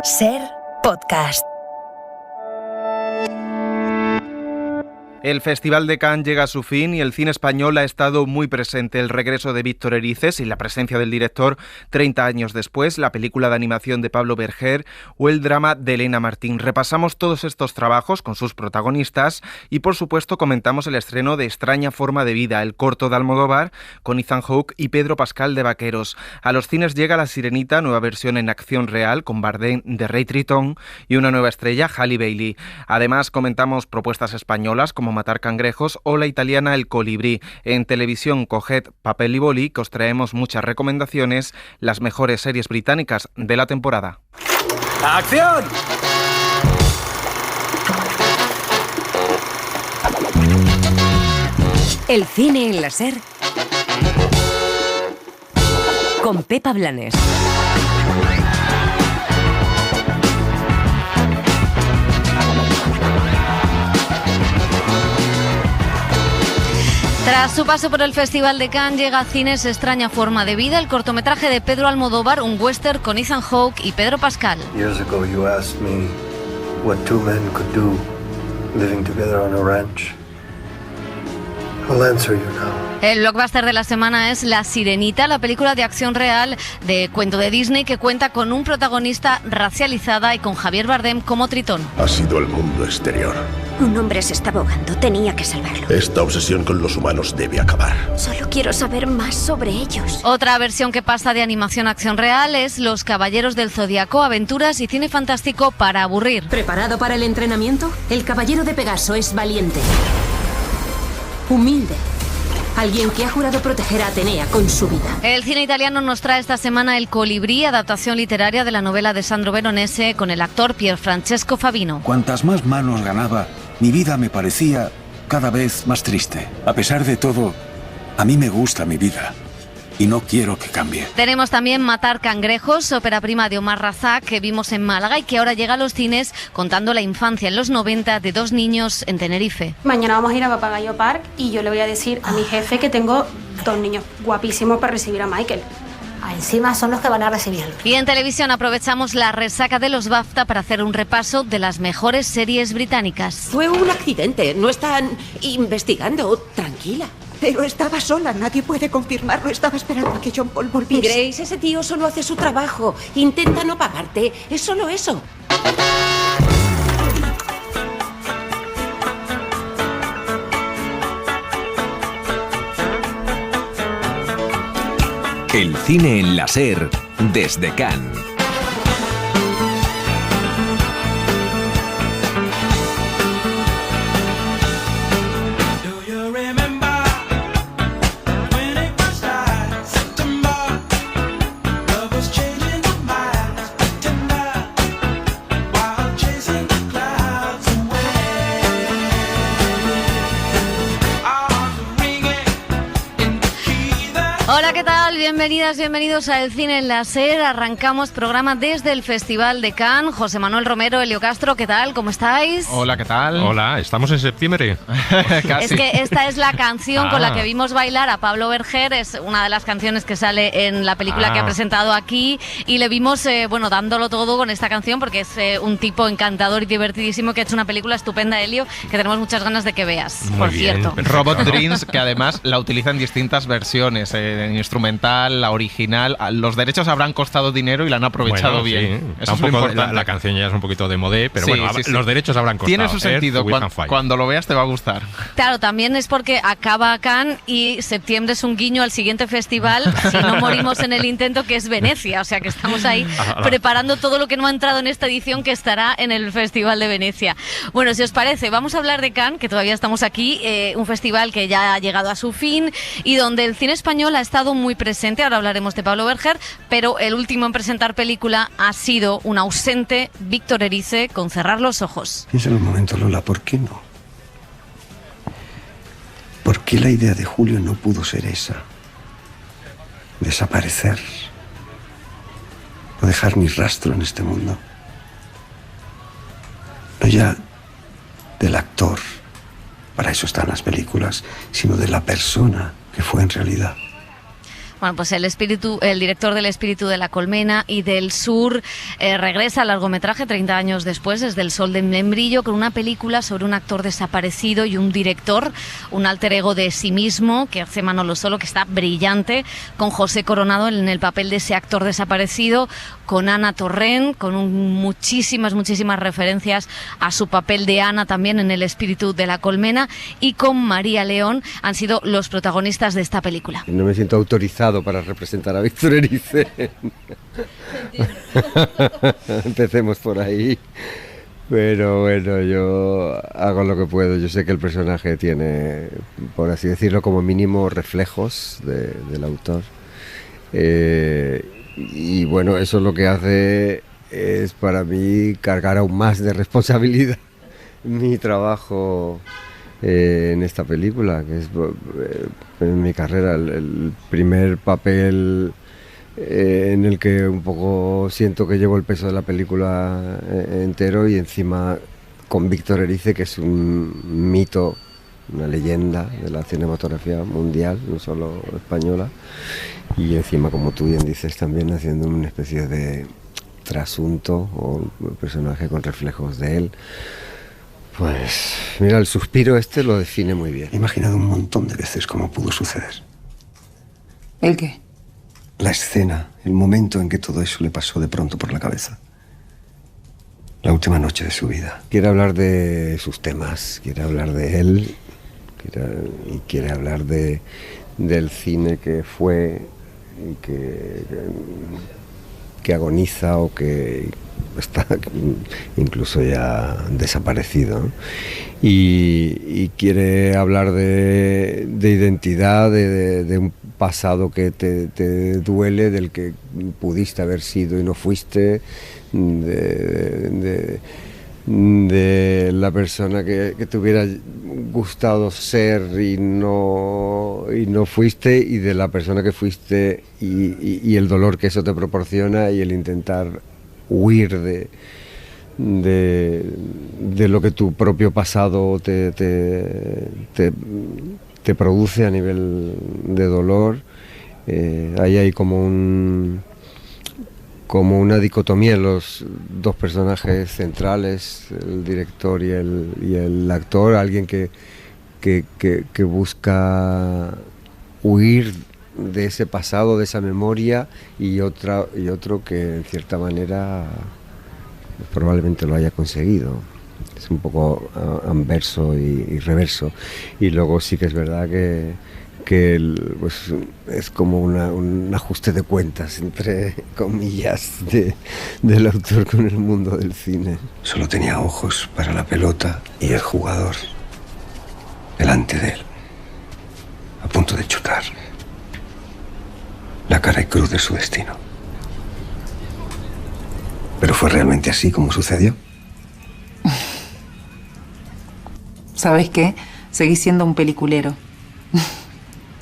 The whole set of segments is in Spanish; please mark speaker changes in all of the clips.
Speaker 1: SER Podcast.
Speaker 2: El Festival de Cannes llega a su fin y el cine español ha estado muy presente. El regreso de Víctor Erices y la presencia del director 30 años después, la película de animación de Pablo Berger o el drama de Elena Martín. Repasamos todos estos trabajos con sus protagonistas y, por supuesto, comentamos el estreno de Extraña forma de vida, el corto de Almodóvar con Ethan Hawke y Pedro Pascal de Vaqueros. A los cines llega La Sirenita, nueva versión en acción real con Bardem de Rey Tritón y una nueva estrella, Halle Bailey. Además, comentamos propuestas españolas como Matar cangrejos o la italiana El colibrí. En televisión, coged papel y boli, que os traemos muchas recomendaciones, las mejores series británicas de la temporada.
Speaker 3: ¡Acción!
Speaker 1: El cine en la SER con Pepa Blanes.
Speaker 4: Tras su paso por el Festival de Cannes, llega a cines Extraña forma de vida, el cortometraje de Pedro Almodóvar, un western con Ethan Hawke y Pedro Pascal.
Speaker 5: Years ago you asked me what two men could do living together on a ranch. I'll answer you now.
Speaker 4: El blockbuster de la semana es La Sirenita, la película de acción real de cuento de Disney que cuenta con un protagonista racializada y con Javier Bardem como Tritón.
Speaker 6: Ha sido el mundo exterior.
Speaker 7: Un hombre se estaba ahogando, tenía que salvarlo.
Speaker 6: Esta obsesión con los humanos debe acabar.
Speaker 7: Solo quiero saber más sobre ellos.
Speaker 4: Otra versión que pasa de animación a acción real es Los Caballeros del Zodiaco, aventuras y cine fantástico para aburrir.
Speaker 8: ¿Preparado para el entrenamiento? El caballero de Pegaso es valiente, humilde, alguien que ha jurado proteger a Atenea con su vida.
Speaker 4: El cine italiano nos trae esta semana El colibrí, adaptación literaria de la novela de Sandro Veronese con el actor Pierfrancesco Favino.
Speaker 9: Cuantas más manos ganaba, mi vida me parecía cada vez más triste. A pesar de todo, a mí me gusta mi vida y no quiero que cambie.
Speaker 4: Tenemos también Matar cangrejos, ópera prima de Omar Razak, que vimos en Málaga y que ahora llega a los cines contando la infancia en los 90 de dos niños en Tenerife.
Speaker 10: Mañana vamos a ir a Papagayo Park y yo le voy a decir a mi jefe que tengo dos niños guapísimos para recibir a Michael.
Speaker 11: Encima son los que van a recibirlo.
Speaker 4: Y en televisión aprovechamos la resaca de los BAFTA para hacer un repaso de las mejores series británicas.
Speaker 8: Fue un accidente, no están investigando, tranquila.
Speaker 11: Pero estaba sola, nadie puede confirmarlo. Estaba esperando a que John Paul volviese.
Speaker 8: Grace, ese tío solo hace su trabajo. Intenta no pagarte, es solo eso.
Speaker 12: El cine en la SER desde Cannes.
Speaker 4: Hola, ¿qué tal? Bienvenidas, bienvenidos a El Cine en la SER. Arrancamos programa desde el Festival de Cannes. José Manuel Romero, Elio Castro, ¿qué tal? ¿Cómo estáis?
Speaker 13: Hola, ¿qué tal? Hola, ¿estamos en septiembre?
Speaker 4: Es que esta es la canción con la que vimos bailar a Pablo Berger. Es una de las canciones que sale en la película que ha presentado aquí. Y le vimos, dándolo todo con esta canción porque es un tipo encantador y divertidísimo que ha hecho una película estupenda, Elio, que tenemos muchas ganas de que veas, por cierto.
Speaker 2: Robot Dreams, que además la utiliza en distintas versiones, instrumental, la original. Los derechos habrán costado dinero y la han aprovechado bien.
Speaker 13: Sí. Eso es lo importante. La canción ya es un poquito de modé, pero los derechos habrán costado.
Speaker 2: Tiene su sentido. Cuando lo veas te va a gustar.
Speaker 4: Claro, también es porque acaba Cannes y septiembre es un guiño al siguiente festival, si no morimos en el intento, que es Venecia. O sea que estamos ahí preparando todo lo que no ha entrado en esta edición, que estará en el Festival de Venecia. Bueno, si os parece, vamos a hablar de Cannes, que todavía estamos aquí, un festival que ya ha llegado a su fin y donde el cine español ha estado muy presente. Ahora hablaremos de Pablo Berger, pero el último en presentar película ha sido un ausente Víctor Erice con Cerrar los ojos.
Speaker 5: Piensa un momento, Lola, ¿por qué no? ¿Por qué la idea de Julio no pudo ser esa? Desaparecer. No dejar ni rastro en este mundo. No ya del actor, para eso están las películas, sino de la persona que fue en realidad.
Speaker 4: Bueno, pues el director del Espíritu de la Colmena y del Sur regresa al largometraje 30 años después, desde El Sol de Membrillo, con una película sobre un actor desaparecido y un director, un alter ego de sí mismo, que hace Manolo Solo, que está brillante, con José Coronado en el papel de ese actor desaparecido, con Ana Torrent, con muchísimas referencias a su papel de Ana también en El Espíritu de la Colmena, y con María León. Han sido los protagonistas de esta película.
Speaker 3: No me siento autorizado para representar a Víctor Erice. Empecemos por ahí. Pero bueno, yo hago lo que puedo. Yo sé que el personaje tiene, por así decirlo, como mínimo reflejos del autor. Y bueno, eso lo que hace es para mí cargar aún más de responsabilidad mi trabajo en esta película, que es en mi carrera el primer papel en el que un poco siento que llevo el peso de la película entero, y encima con Víctor Erice, que es un mito, una leyenda de la cinematografía mundial, no solo española, y encima, como tú bien dices, también haciendo una especie de trasunto o un personaje con reflejos de él. Pues mira, el suspiro este lo define muy bien.
Speaker 9: He imaginado un montón de veces cómo pudo suceder.
Speaker 11: ¿El qué?
Speaker 9: La escena, el momento en que todo eso le pasó de pronto por la cabeza. La última noche de su vida.
Speaker 3: Quiere hablar de sus temas, quiere hablar de él, quiere hablar del cine que fue y que agoniza o que está incluso ya desaparecido, ¿no? Y quiere hablar de identidad, de un pasado que te duele, del que pudiste haber sido y no fuiste, de la persona que te hubiera gustado ser y no fuiste, y de la persona que fuiste y el dolor que eso te proporciona, y el intentar huir de lo que tu propio pasado te produce a nivel de dolor. Ahí hay como una dicotomía en los dos personajes centrales, el director y el actor, alguien que busca huir de ese pasado, de esa memoria, y otro que en cierta manera probablemente lo haya conseguido. Es un poco anverso y reverso. Y luego sí que es verdad que pues, es como un ajuste de cuentas, entre comillas, del autor con el mundo del cine.
Speaker 9: Solo tenía ojos para la pelota y el jugador delante de él, a punto de chutar la cara y cruz de su destino. ¿Pero fue realmente así como sucedió?
Speaker 11: ¿Sabes qué? Seguí siendo un peliculero.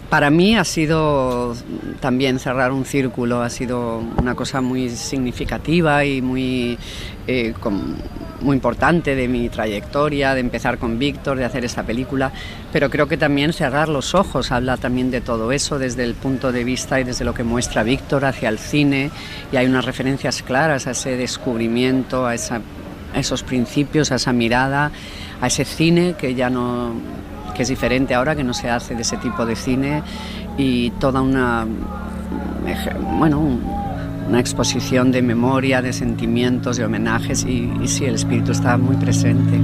Speaker 14: Para mí ha sido también cerrar un círculo, ha sido una cosa muy significativa y muy importante de mi trayectoria, de empezar con Víctor, de hacer esta película, pero creo que también cerrar los ojos habla también de todo eso desde el punto de vista y desde lo que muestra Víctor hacia el cine, y hay unas referencias claras a ese descubrimiento, a esos principios, a esa mirada, a ese cine que ya no... que es diferente ahora, que no se hace de ese tipo de cine, y toda una exposición de memoria, de sentimientos, de homenajes, y sí, el espíritu está muy presente.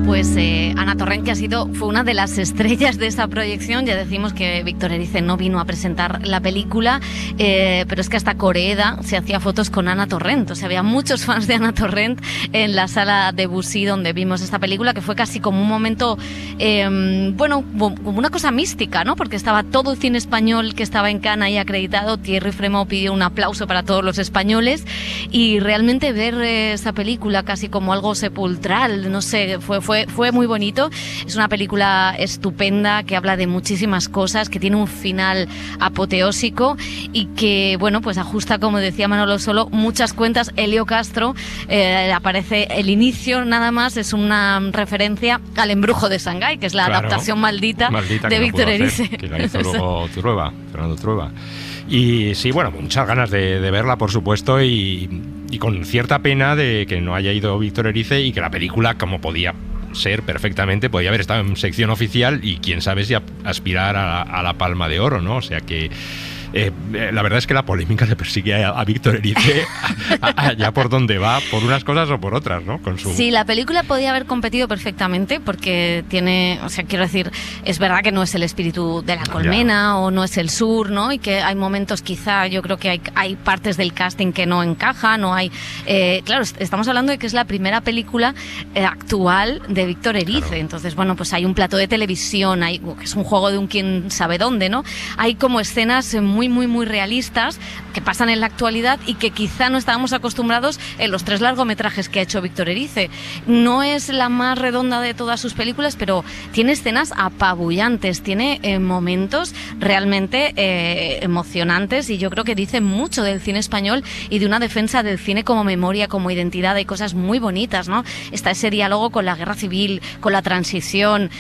Speaker 4: Pues Ana Torrent, que fue una de las estrellas de esta proyección. Ya decimos que Víctor Erice no vino a presentar la película, pero es que hasta Coreeda se hacía fotos con Ana Torrent. O sea, había muchos fans de Ana Torrent en la sala de Bussy donde vimos esta película, que fue casi como un momento, como una cosa mística, ¿no? Porque estaba todo el cine español que estaba en Cannes ahí acreditado. Thierry Fremont pidió un aplauso para todos los españoles, y realmente ver esa película casi como algo sepulcral, no sé, fue fue muy bonito. Es una película estupenda que habla de muchísimas cosas, que tiene un final apoteósico y que, bueno, pues ajusta, como decía Manolo Solo, muchas cuentas. Elio Castro, aparece el inicio nada más, es una referencia al Embrujo de Shanghái, que es la adaptación maldita de Víctor Erice.
Speaker 13: Que la hizo luego Fernando Trueba. Y sí, bueno, muchas ganas de verla, por supuesto, y con cierta pena de que no haya ido Víctor Erice y que la película, como podía ser perfectamente, podía haber estado en sección oficial y quién sabe si aspirar a la Palma de Oro, ¿no? O sea que la verdad es que la polémica le persigue a Víctor Erice allá por donde va, por unas cosas o por otras, ¿no?
Speaker 4: Sí, la película podía haber competido perfectamente porque tiene, o sea, quiero decir, es verdad que no es el espíritu de La Colmena o no es El Sur, ¿no? Y que hay momentos, quizá, yo creo que hay partes del casting que no encajan, o hay... claro, estamos hablando de que es la primera película actual de Víctor Erice, entonces, bueno, pues hay un plato de televisión, que es un juego de un quién sabe dónde, ¿no? Hay como escenas muy realistas que pasan en la actualidad y que quizá no estábamos acostumbrados en los 3 largometrajes que ha hecho Víctor Erice. No es la más redonda de todas sus películas, pero tiene escenas apabullantes, tiene momentos realmente emocionantes, y yo creo que dice mucho del cine español y de una defensa del cine como memoria, como identidad. Hay cosas muy bonitas, ¿no? Está ese diálogo con la guerra civil, con la transición,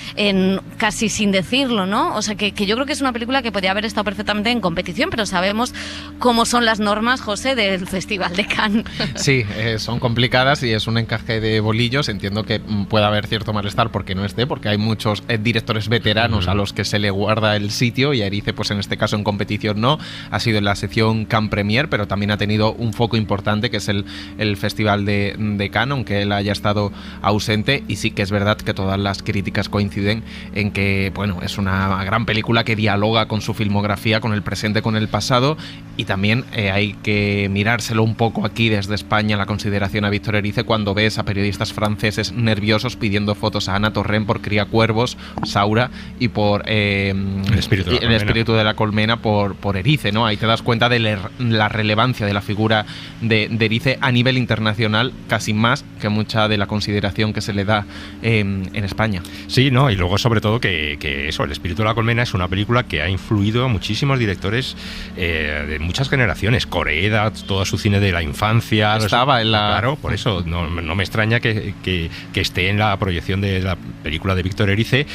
Speaker 4: casi sin decirlo, ¿no? O sea, que yo creo que es una película que podría haber estado perfectamente en competición, pero sabemos cómo son las normas, José, del Festival de Cannes.
Speaker 2: Sí, son complicadas y es un encaje de bolillos. Entiendo que puede haber cierto malestar porque no esté, porque hay muchos directores veteranos a los que se le guarda el sitio, y a Erice, pues en este caso en competición no. Ha sido en la sección Cannes Premier, pero también ha tenido un foco importante que es el Festival de Cannes, aunque él haya estado ausente. Y sí que es verdad que todas las críticas coinciden en que, bueno, es una gran película que dialoga con su filmografía, con el presente, con el pasado, y también hay que mirárselo un poco aquí desde España, la consideración a Víctor Erice, cuando ves a periodistas franceses nerviosos pidiendo fotos a Ana Torrent por Cría Cuervos, Saura, y por el espíritu de la colmena por Erice, ¿no? Ahí te das cuenta de la relevancia de la figura de Erice a nivel internacional, casi más que mucha de la consideración que se le da en España.
Speaker 13: Sí, ¿no? Y luego, sobre todo, que eso, El espíritu de la colmena es una película que ha influido a muchísimos directores de muchas generaciones. Koreeda, todo su cine de la infancia.
Speaker 2: Estaba en la...
Speaker 13: Claro, por eso no me extraña que esté en la proyección de la película de Víctor Erice,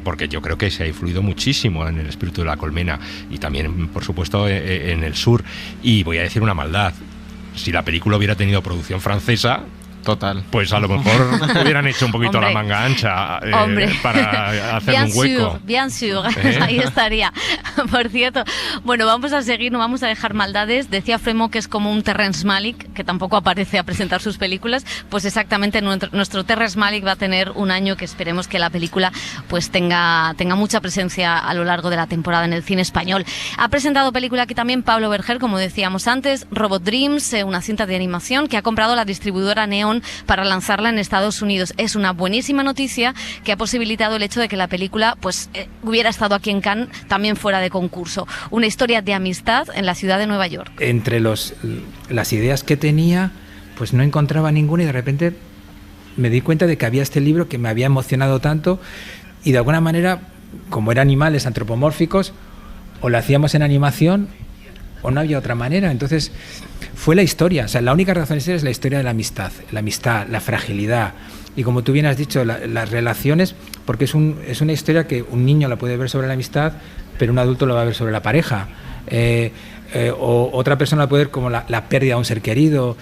Speaker 13: porque yo creo que se ha influido muchísimo en El espíritu de la colmena y también, por supuesto, en El Sur. Y voy a decir una maldad: si la película hubiera tenido producción francesa,
Speaker 2: total,
Speaker 13: pues a lo mejor hubieran hecho un poquito la manga ancha para hacer un hueco.
Speaker 4: Bien sûr, ahí estaría. Por cierto, bueno, vamos a seguir, no vamos a dejar maldades. Decía Fremo que es como un Terrence Malick, que tampoco aparece a presentar sus películas. Pues exactamente, nuestro Terrence Malick va a tener un año que esperemos que la película pues tenga mucha presencia a lo largo de la temporada en el cine español. Ha presentado película aquí también Pablo Berger, como decíamos antes, Robot Dreams, una cinta de animación que ha comprado la distribuidora Neon para lanzarla en Estados Unidos. Es una buenísima noticia que ha posibilitado el hecho de que la película pues hubiera estado aquí en Cannes, también fuera de concurso. Una historia de amistad en la ciudad de Nueva York.
Speaker 15: Entre las ideas que tenía, pues no encontraba ninguna, y de repente me di cuenta de que había este libro que me había emocionado tanto, y de alguna manera, como eran animales antropomórficos, o lo hacíamos en animación o no había otra manera. Entonces fue la historia, o sea, la única razón de ser es la historia de la amistad, la fragilidad, y como tú bien has dicho, las relaciones, porque es una historia que un niño la puede ver sobre la amistad, pero un adulto lo va a ver sobre la pareja, o otra persona la puede ver como la pérdida de un ser querido.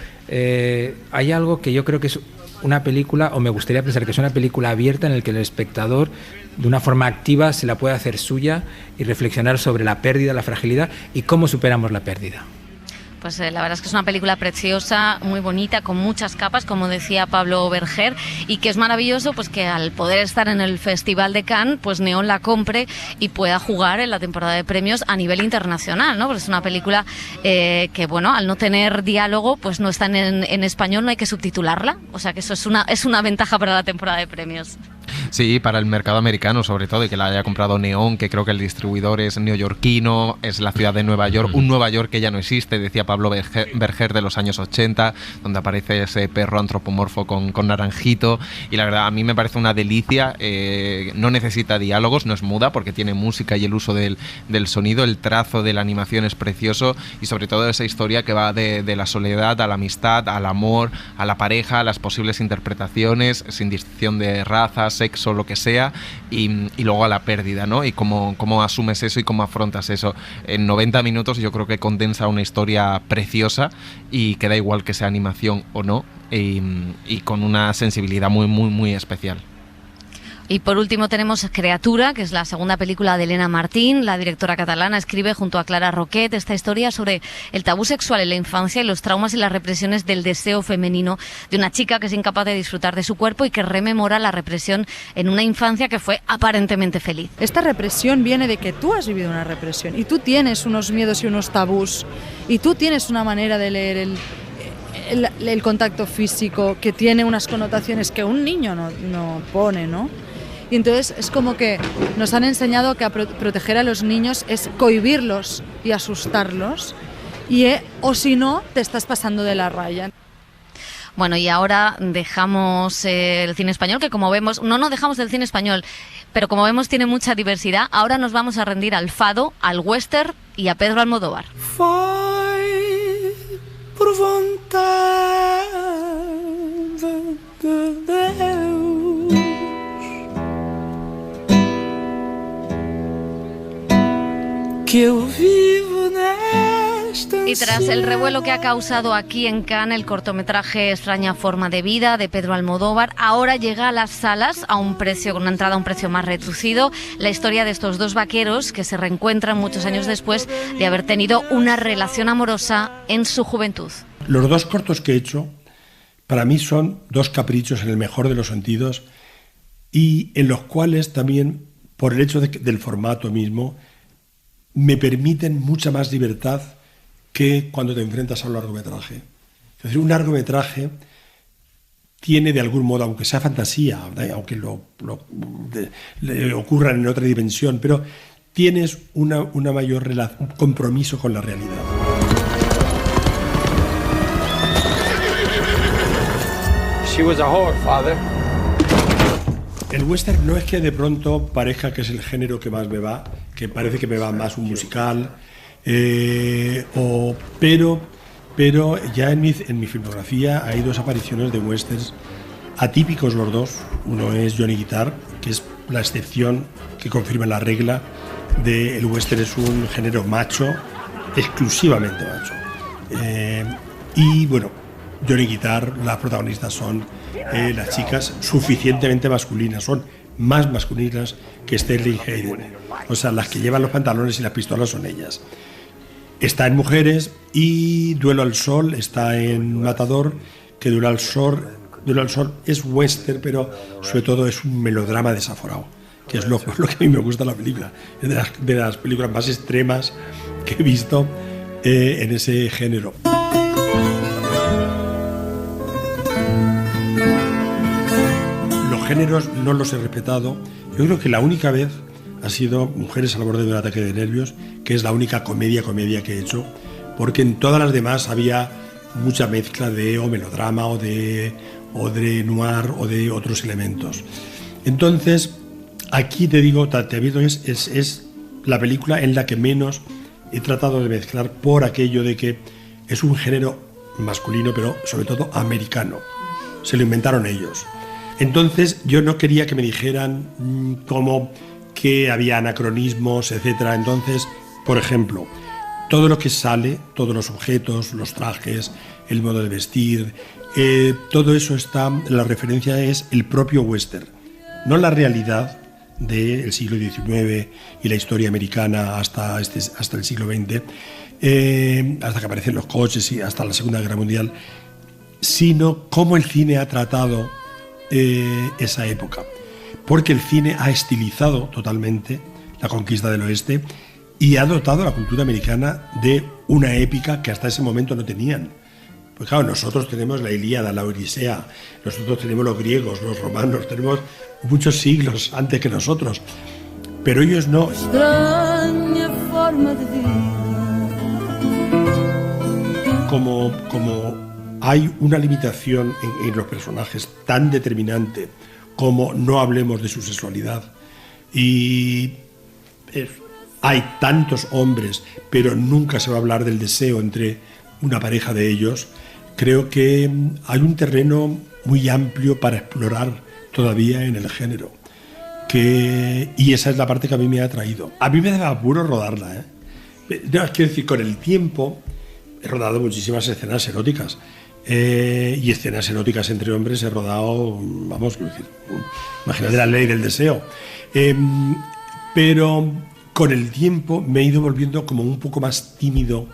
Speaker 15: Hay algo que yo creo que es una película, o me gustaría pensar que es una película abierta, en la que el espectador de una forma activa se la puede hacer suya y reflexionar sobre la pérdida, la fragilidad y cómo superamos la pérdida.
Speaker 4: Pues la verdad es que es una película preciosa, muy bonita, con muchas capas, como decía Pablo Berger, y que es maravilloso pues que al poder estar en el Festival de Cannes, pues Neon la compre y pueda jugar en la temporada de premios a nivel internacional, ¿no? Porque es una película que, bueno, al no tener diálogo, pues no está en español, no hay que subtitularla, o sea que eso es una ventaja para la temporada de premios.
Speaker 2: Sí, para el mercado americano sobre todo, y que la haya comprado Neon, que creo que el distribuidor es neoyorquino, es la ciudad de Nueva York, un Nueva York que ya no existe, decía Pablo Berger, de los años 80, donde aparece ese perro antropomorfo con naranjito, y la verdad a mí me parece una delicia. No necesita diálogos, no es muda porque tiene música y el uso del sonido, el trazo de la animación es precioso, y sobre todo esa historia que va de la soledad a la amistad, al amor, a la pareja, a las posibles interpretaciones, sin distinción de raza, sexo, lo que sea, y luego a la pérdida, ¿no? Y cómo asumes eso y cómo afrontas eso. En 90 minutos yo creo que condensa una historia preciosa y que da igual que sea animación o no, y con una sensibilidad muy, muy, muy especial.
Speaker 4: Y por último tenemos Criatura, que es la segunda película de Elena Martín. La directora catalana escribe junto a Clara Roquet esta historia sobre el tabú sexual en la infancia y los traumas y las represiones del deseo femenino de una chica que es incapaz de disfrutar de su cuerpo y que rememora la represión en una infancia que fue aparentemente feliz.
Speaker 16: Esta represión viene de que tú has vivido una represión y tú tienes unos miedos y unos tabús y tú tienes una manera de leer el contacto físico que tiene unas connotaciones que un niño no pone, ¿no? Y entonces es como que nos han enseñado que proteger a los niños es cohibirlos y asustarlos, o si no, te estás pasando de la raya.
Speaker 4: Bueno, y ahora dejamos el cine español, que como vemos, no dejamos el cine español, pero como vemos tiene mucha diversidad. Ahora nos vamos a rendir al fado, al western y a Pedro Almodóvar.
Speaker 17: Por vontade de Deus, que eu vivo nesta.
Speaker 4: Y tras el revuelo que ha causado aquí en Cannes el cortometraje Extraña forma de vida de Pedro Almodóvar, ahora llega a las salas con una entrada a un precio más reducido, la historia de estos dos vaqueros que se reencuentran muchos años después de haber tenido una relación amorosa en su juventud.
Speaker 18: Los dos cortos que he hecho para mí son dos caprichos en el mejor de los sentidos, y en los cuales también, por el hecho del formato mismo, me permiten mucha más libertad que cuando te enfrentas a un largometraje. Es decir, un largometraje tiene de algún modo, aunque sea fantasía, aunque le ocurra en otra dimensión, pero tienes una mayor un compromiso con la realidad.
Speaker 5: She was a whore, father.
Speaker 18: El western no es que de pronto parezca que es el género que más me va, que parece que me va más un musical, pero ya en mi filmografía hay dos apariciones de westerns atípicos los dos. Uno es Johnny Guitar, que es la excepción que confirma la regla de el western es un género macho, exclusivamente macho. Y bueno, Johnny Guitar, las protagonistas son las chicas suficientemente masculinas, son más masculinas que Sterling Hayden. O sea, las que llevan los pantalones y las pistolas son ellas. Está en Mujeres, y Duelo al Sol está en Matador, que Duelo al Sol es western, pero sobre todo es un melodrama desaforado, que es lo que a mí me gusta de la película. Es de las películas más extremas que he visto en ese género. Los géneros no los he respetado. Yo creo que la única vez ha sido Mujeres al borde de un ataque de nervios, que es la única comedia que he hecho, porque en todas las demás había mucha mezcla de o melodrama o de noir o de otros elementos. Entonces, aquí te digo, te advierto, es la película en la que menos he tratado de mezclar, por aquello de que es un género masculino, pero sobre todo americano. Se lo inventaron ellos. Entonces, yo no quería que me dijeran como que había anacronismos, etcétera. Entonces, por ejemplo, todo lo que sale, todos los objetos, los trajes, el modo de vestir, todo eso está, la referencia es el propio western, no la realidad del siglo XIX y la historia americana hasta el siglo XX, hasta que aparecen los coches y hasta la Segunda Guerra Mundial, sino cómo el cine ha tratado esa época. Porque el cine ha estilizado totalmente la conquista del oeste y ha dotado a la cultura americana de una épica que hasta ese momento no tenían. Pues claro, nosotros tenemos la Ilíada, la Odisea, nosotros tenemos los griegos, los romanos, tenemos muchos siglos antes que nosotros, pero ellos no.
Speaker 17: Estranha forma de vida.
Speaker 18: Como hay una limitación en los personajes tan determinante como no hablemos de su sexualidad, y hay tantos hombres, pero nunca se va a hablar del deseo entre una pareja de ellos, creo que hay un terreno muy amplio para explorar todavía en el género. Y esa es la parte que a mí me ha atraído. A mí me daba apuro rodarla, ¿eh? No, quiero decir, con el tiempo he rodado muchísimas escenas eróticas. Y escenas eróticas entre hombres he rodado, vamos, quiero decir, imagínate La ley del deseo. Pero con el tiempo me he ido volviendo como un poco más tímido.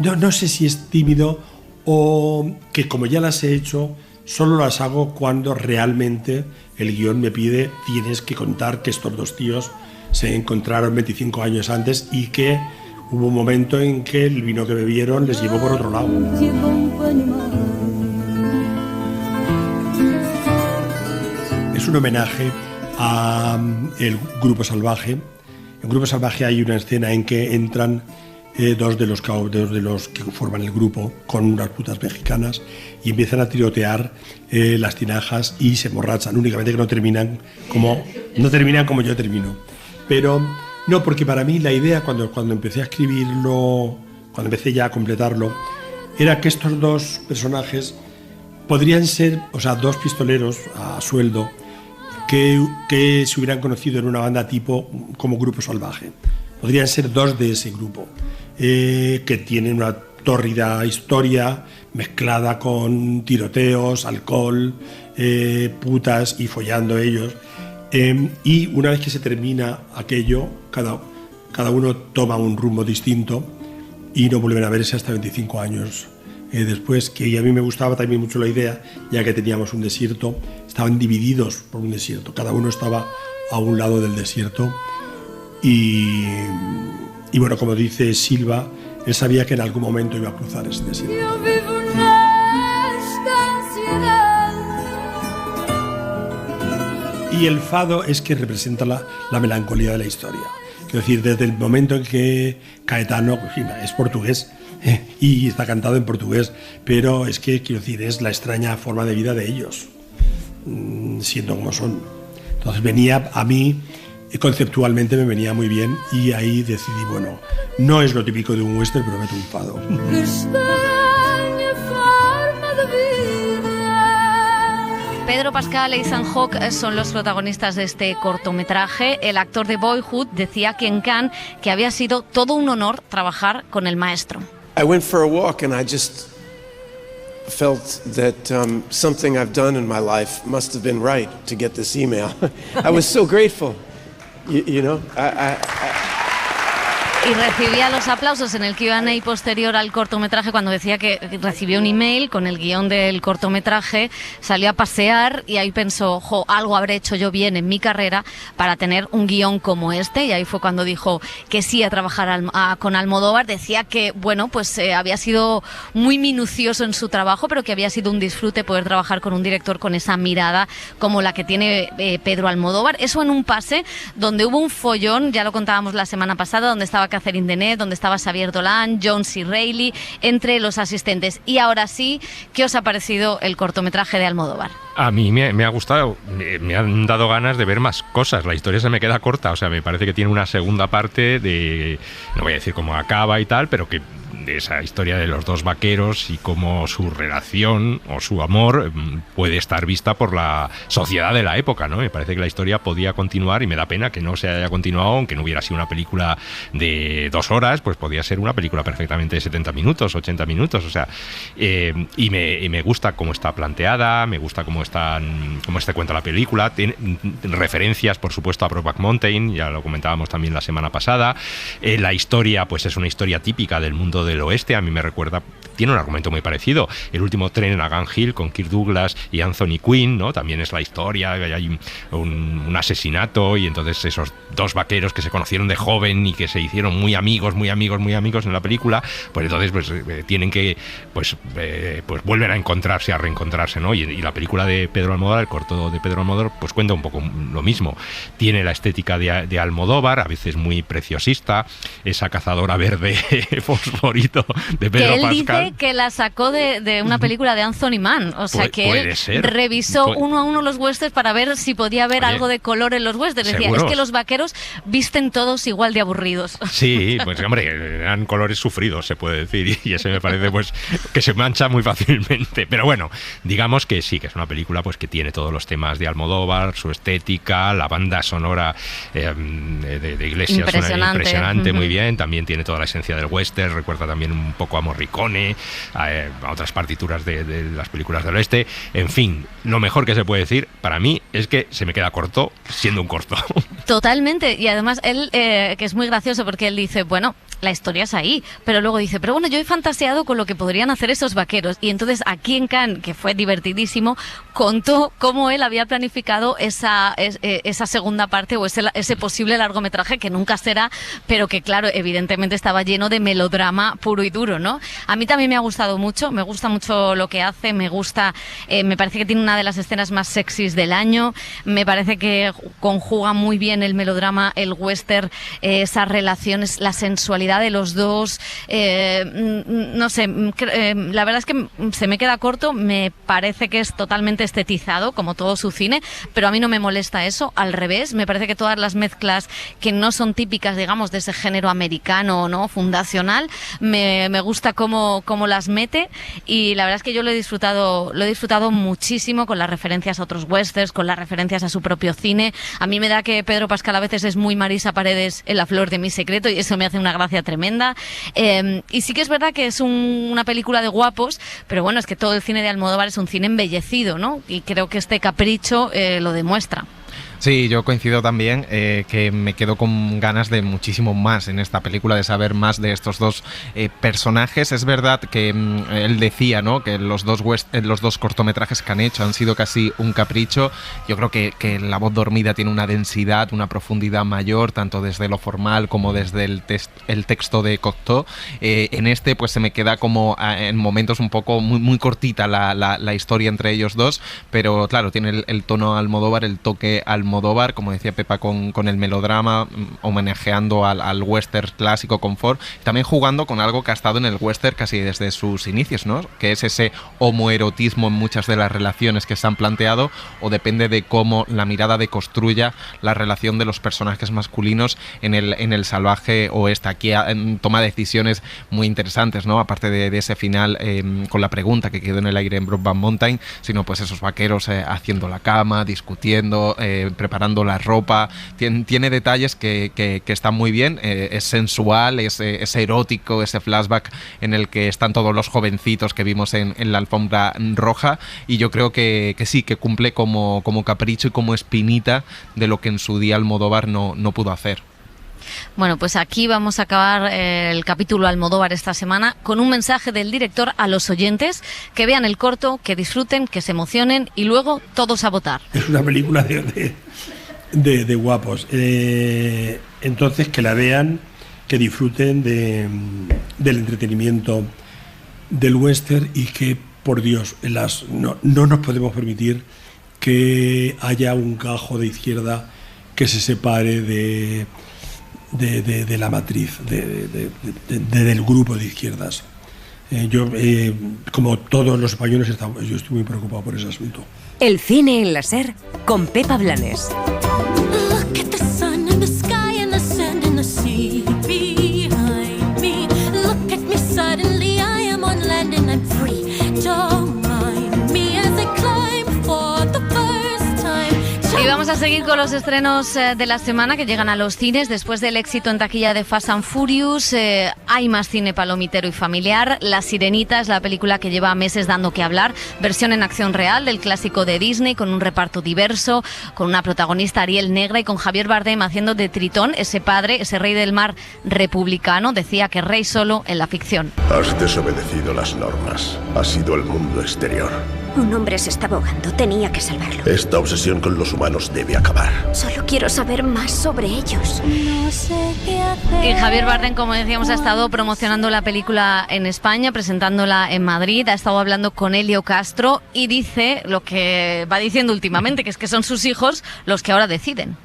Speaker 18: No sé si es tímido o que como ya las he hecho, solo las hago cuando realmente el guión me pide, tienes que contar que estos dos tíos se encontraron 25 años antes y que hubo un momento en que el vino que bebieron les llevó por otro lado. Es un homenaje a el Grupo Salvaje. En Grupo Salvaje hay una escena en que entran dos de los que forman el grupo con unas putas mexicanas y empiezan a tirotear las tinajas y se emborrachan, únicamente que no terminan como yo termino. Pero no, porque para mí la idea cuando empecé a escribirlo, cuando empecé ya a completarlo, era que estos dos personajes podrían ser, o sea, dos pistoleros a sueldo que se hubieran conocido en una banda tipo como Grupo Salvaje. Podrían ser dos de ese grupo, que tienen una tórrida historia mezclada con tiroteos, alcohol, putas y follando ellos. Y una vez que se termina aquello, cada uno toma un rumbo distinto y no vuelven a verse hasta 25 años después, que a mí me gustaba también mucho la idea, ya que teníamos un desierto, estaban divididos por un desierto, cada uno estaba a un lado del desierto y bueno, como dice Silva, él sabía que en algún momento iba a cruzar ese desierto.
Speaker 17: Eu vivo nesta ansiedade.
Speaker 18: Y el fado es que representa la melancolía de la historia. Quiero decir, desde el momento en que Caetano es portugués y está cantado en portugués, pero es que, quiero decir, es la extraña forma de vida de ellos, siendo como son. Entonces venía a mí, conceptualmente me venía muy bien y ahí decidí, bueno, no es lo típico de un western, pero meto un fado.
Speaker 17: Que estranha forma de vida.
Speaker 4: Pedro Pascal e Ethan Hawke son los protagonistas de este cortometraje. El actor de Boyhood decía que en Cannes que había sido todo un honor trabajar con el maestro.
Speaker 19: I went for a walk and I just felt that something I've done in my life must have been right to get this email. I was so grateful, you know.
Speaker 4: Y recibía los aplausos en el Q&A posterior al cortometraje cuando decía que recibió un email con el guión del cortometraje, salió a pasear y ahí pensó, algo habré hecho yo bien en mi carrera para tener un guión como este, y ahí fue cuando dijo que sí a trabajar con Almodóvar. Decía que, bueno, pues había sido muy minucioso en su trabajo, pero que había sido un disfrute poder trabajar con un director con esa mirada como la que tiene Pedro Almodóvar. Eso en un pase donde hubo un follón, ya lo contábamos la semana pasada, donde estaba Catherine Deneuve, donde estaba Xavier Dolan, John C. Reilly, entre los asistentes. Y ahora sí, ¿qué os ha parecido el cortometraje de Almodóvar?
Speaker 13: A mí me ha gustado, me han dado ganas de ver más cosas. La historia se me queda corta, o sea, me parece que tiene una segunda parte de, no voy a decir cómo acaba y tal, pero que de esa historia de los dos vaqueros y cómo su relación o su amor puede estar vista por la sociedad de la época, ¿no? Me parece que la historia podía continuar y me da pena que no se haya continuado, aunque no hubiera sido una película de 2 horas, pues podía ser una película perfectamente de 70 minutos, 80 minutos, o sea, y me gusta cómo está planteada, me gusta cómo se cuenta la película, tiene referencias, por supuesto, a Brokeback Mountain, ya lo comentábamos también la semana pasada. La historia, pues es una historia típica del mundo del oeste, a mí me recuerda tiene un argumento muy parecido. El último tren en Notting Hill con Kirk Douglas y Anthony Quinn, ¿no? También es la historia, hay un asesinato y entonces esos dos vaqueros que se conocieron de joven y que se hicieron muy amigos en la película, pues entonces tienen que pues vuelven a encontrarse, a reencontrarse, ¿no? Y la película de Pedro Almodóvar, el corto de Pedro Almodóvar, pues cuenta un poco lo mismo. Tiene la estética de Almodóvar, a veces muy preciosista, esa cazadora verde fosforito de Pedro
Speaker 4: Pascal.
Speaker 13: Pascal.
Speaker 4: Dice que la sacó de una película de Anthony Mann, o sea que él revisó uno a uno los westerns para ver si podía haber algo de color en los westerns. Decía, es que los vaqueros visten todos igual de aburridos.
Speaker 13: Sí, pues hombre, eran colores sufridos, se puede decir, y ese me parece pues que se mancha muy fácilmente. Pero bueno, digamos que sí, que es una película pues que tiene todos los temas de Almodóvar, su estética, la banda sonora de Iglesias impresionante, muy bien. También tiene toda la esencia del western, recuerda también un poco a Morricone, a otras partituras de las películas del oeste. En fin, lo mejor que se puede decir para mí es que se me queda corto siendo un corto.
Speaker 4: Totalmente, y además él, que es muy gracioso porque él dice, bueno, la historia es ahí, pero luego dice, pero bueno, yo he fantaseado con lo que podrían hacer esos vaqueros, y entonces aquí en Cannes, que fue divertidísimo, contó cómo él había planificado esa segunda parte o ese posible largometraje que nunca será, pero que claro, evidentemente estaba lleno de melodrama puro y duro, ¿no? A mí también me ha gustado mucho, me gusta mucho lo que hace, me parece que tiene una de las escenas más sexys del año, me parece que conjuga muy bien el melodrama, el western, esas relaciones, la sensualidad de los dos, no sé, la verdad es que se me queda corto, me parece que es totalmente estetizado, como todo su cine, pero a mí no me molesta eso, al revés, me parece que todas las mezclas que no son típicas, digamos, de ese género americano, ¿no?, fundacional, me gusta cómo las mete, y la verdad es que yo lo he disfrutado muchísimo con las referencias a otros westerns, con las referencias a su propio cine. A mí me da que Pedro Pascal a veces es muy Marisa Paredes en La flor de mi secreto, y eso me hace una gracia tremenda. Y sí que es verdad que es una película de guapos, pero bueno, es que todo el cine de Almodóvar es un cine embellecido, ¿no? Y creo que este capricho lo demuestra.
Speaker 2: Sí, yo coincido también, que me quedo con ganas de muchísimo más en esta película, de saber más de estos dos personajes. Es verdad que él decía, ¿no?, que los dos cortometrajes que han hecho han sido casi un capricho. Yo creo que La voz dormida tiene una densidad, una profundidad mayor, tanto desde lo formal como desde el texto de Cocteau. En este pues se me queda como en momentos un poco muy cortita la historia entre ellos dos, pero claro, tiene el tono Almodóvar, el toque Almodóvar, como decía Pepa, con el melodrama, homenajeando al western clásico con Ford, también jugando con algo que ha estado en el western casi desde sus inicios, ¿no?, que es ese homoerotismo en muchas de las relaciones que se han planteado, o depende de cómo la mirada deconstruya la relación de los personajes masculinos en el salvaje oeste. Aquí toma decisiones muy interesantes, ¿no?, aparte de ese final con la pregunta que quedó en el aire en Brokeback Mountain, sino pues esos vaqueros haciendo la cama, discutiendo, preparando la ropa. Tiene detalles que están muy bien, es sensual, es erótico, ese flashback en el que están todos los jovencitos que vimos en la alfombra roja, y yo creo que sí, que cumple como capricho y como espinita de lo que en su día Almodóvar no pudo hacer.
Speaker 4: Bueno, pues aquí vamos a acabar el capítulo Almodóvar esta semana con un mensaje del director a los oyentes: que vean el corto, que disfruten, que se emocionen y luego todos a votar.
Speaker 18: Es una película de guapos. Entonces, que la vean, que disfruten del entretenimiento del western, y que, por Dios, no nos podemos permitir que haya un cajo de izquierda que se separe de la matriz, del grupo de izquierdas. Yo, como todos los españoles, yo estoy muy preocupado por ese asunto.
Speaker 1: El cine en la SER con Pepa Blanes.
Speaker 4: vamos a seguir con los estrenos de la semana que llegan a los cines. Después del éxito en taquilla de Fast and Furious, hay más cine palomitero y familiar. La Sirenita es la película que lleva meses dando que hablar. Versión en acción real del clásico de Disney, con un reparto diverso, con una protagonista Ariel Negra y con Javier Bardem haciendo de Tritón, ese padre, ese rey del mar republicano. Decía que rey solo en la ficción.
Speaker 6: Has desobedecido las normas. Has ido al mundo exterior.
Speaker 7: Un hombre se está ahogando. Tenía que salvarlo.
Speaker 6: Esta obsesión con los humanos debe acabar.
Speaker 7: Solo quiero saber más sobre ellos.
Speaker 17: No sé qué hacer.
Speaker 4: Y Javier Bardem, como decíamos, ha estado promocionando la película en España, presentándola en Madrid. Ha estado hablando con Helio Castro y dice lo que va diciendo últimamente, que es que son sus hijos los que ahora deciden.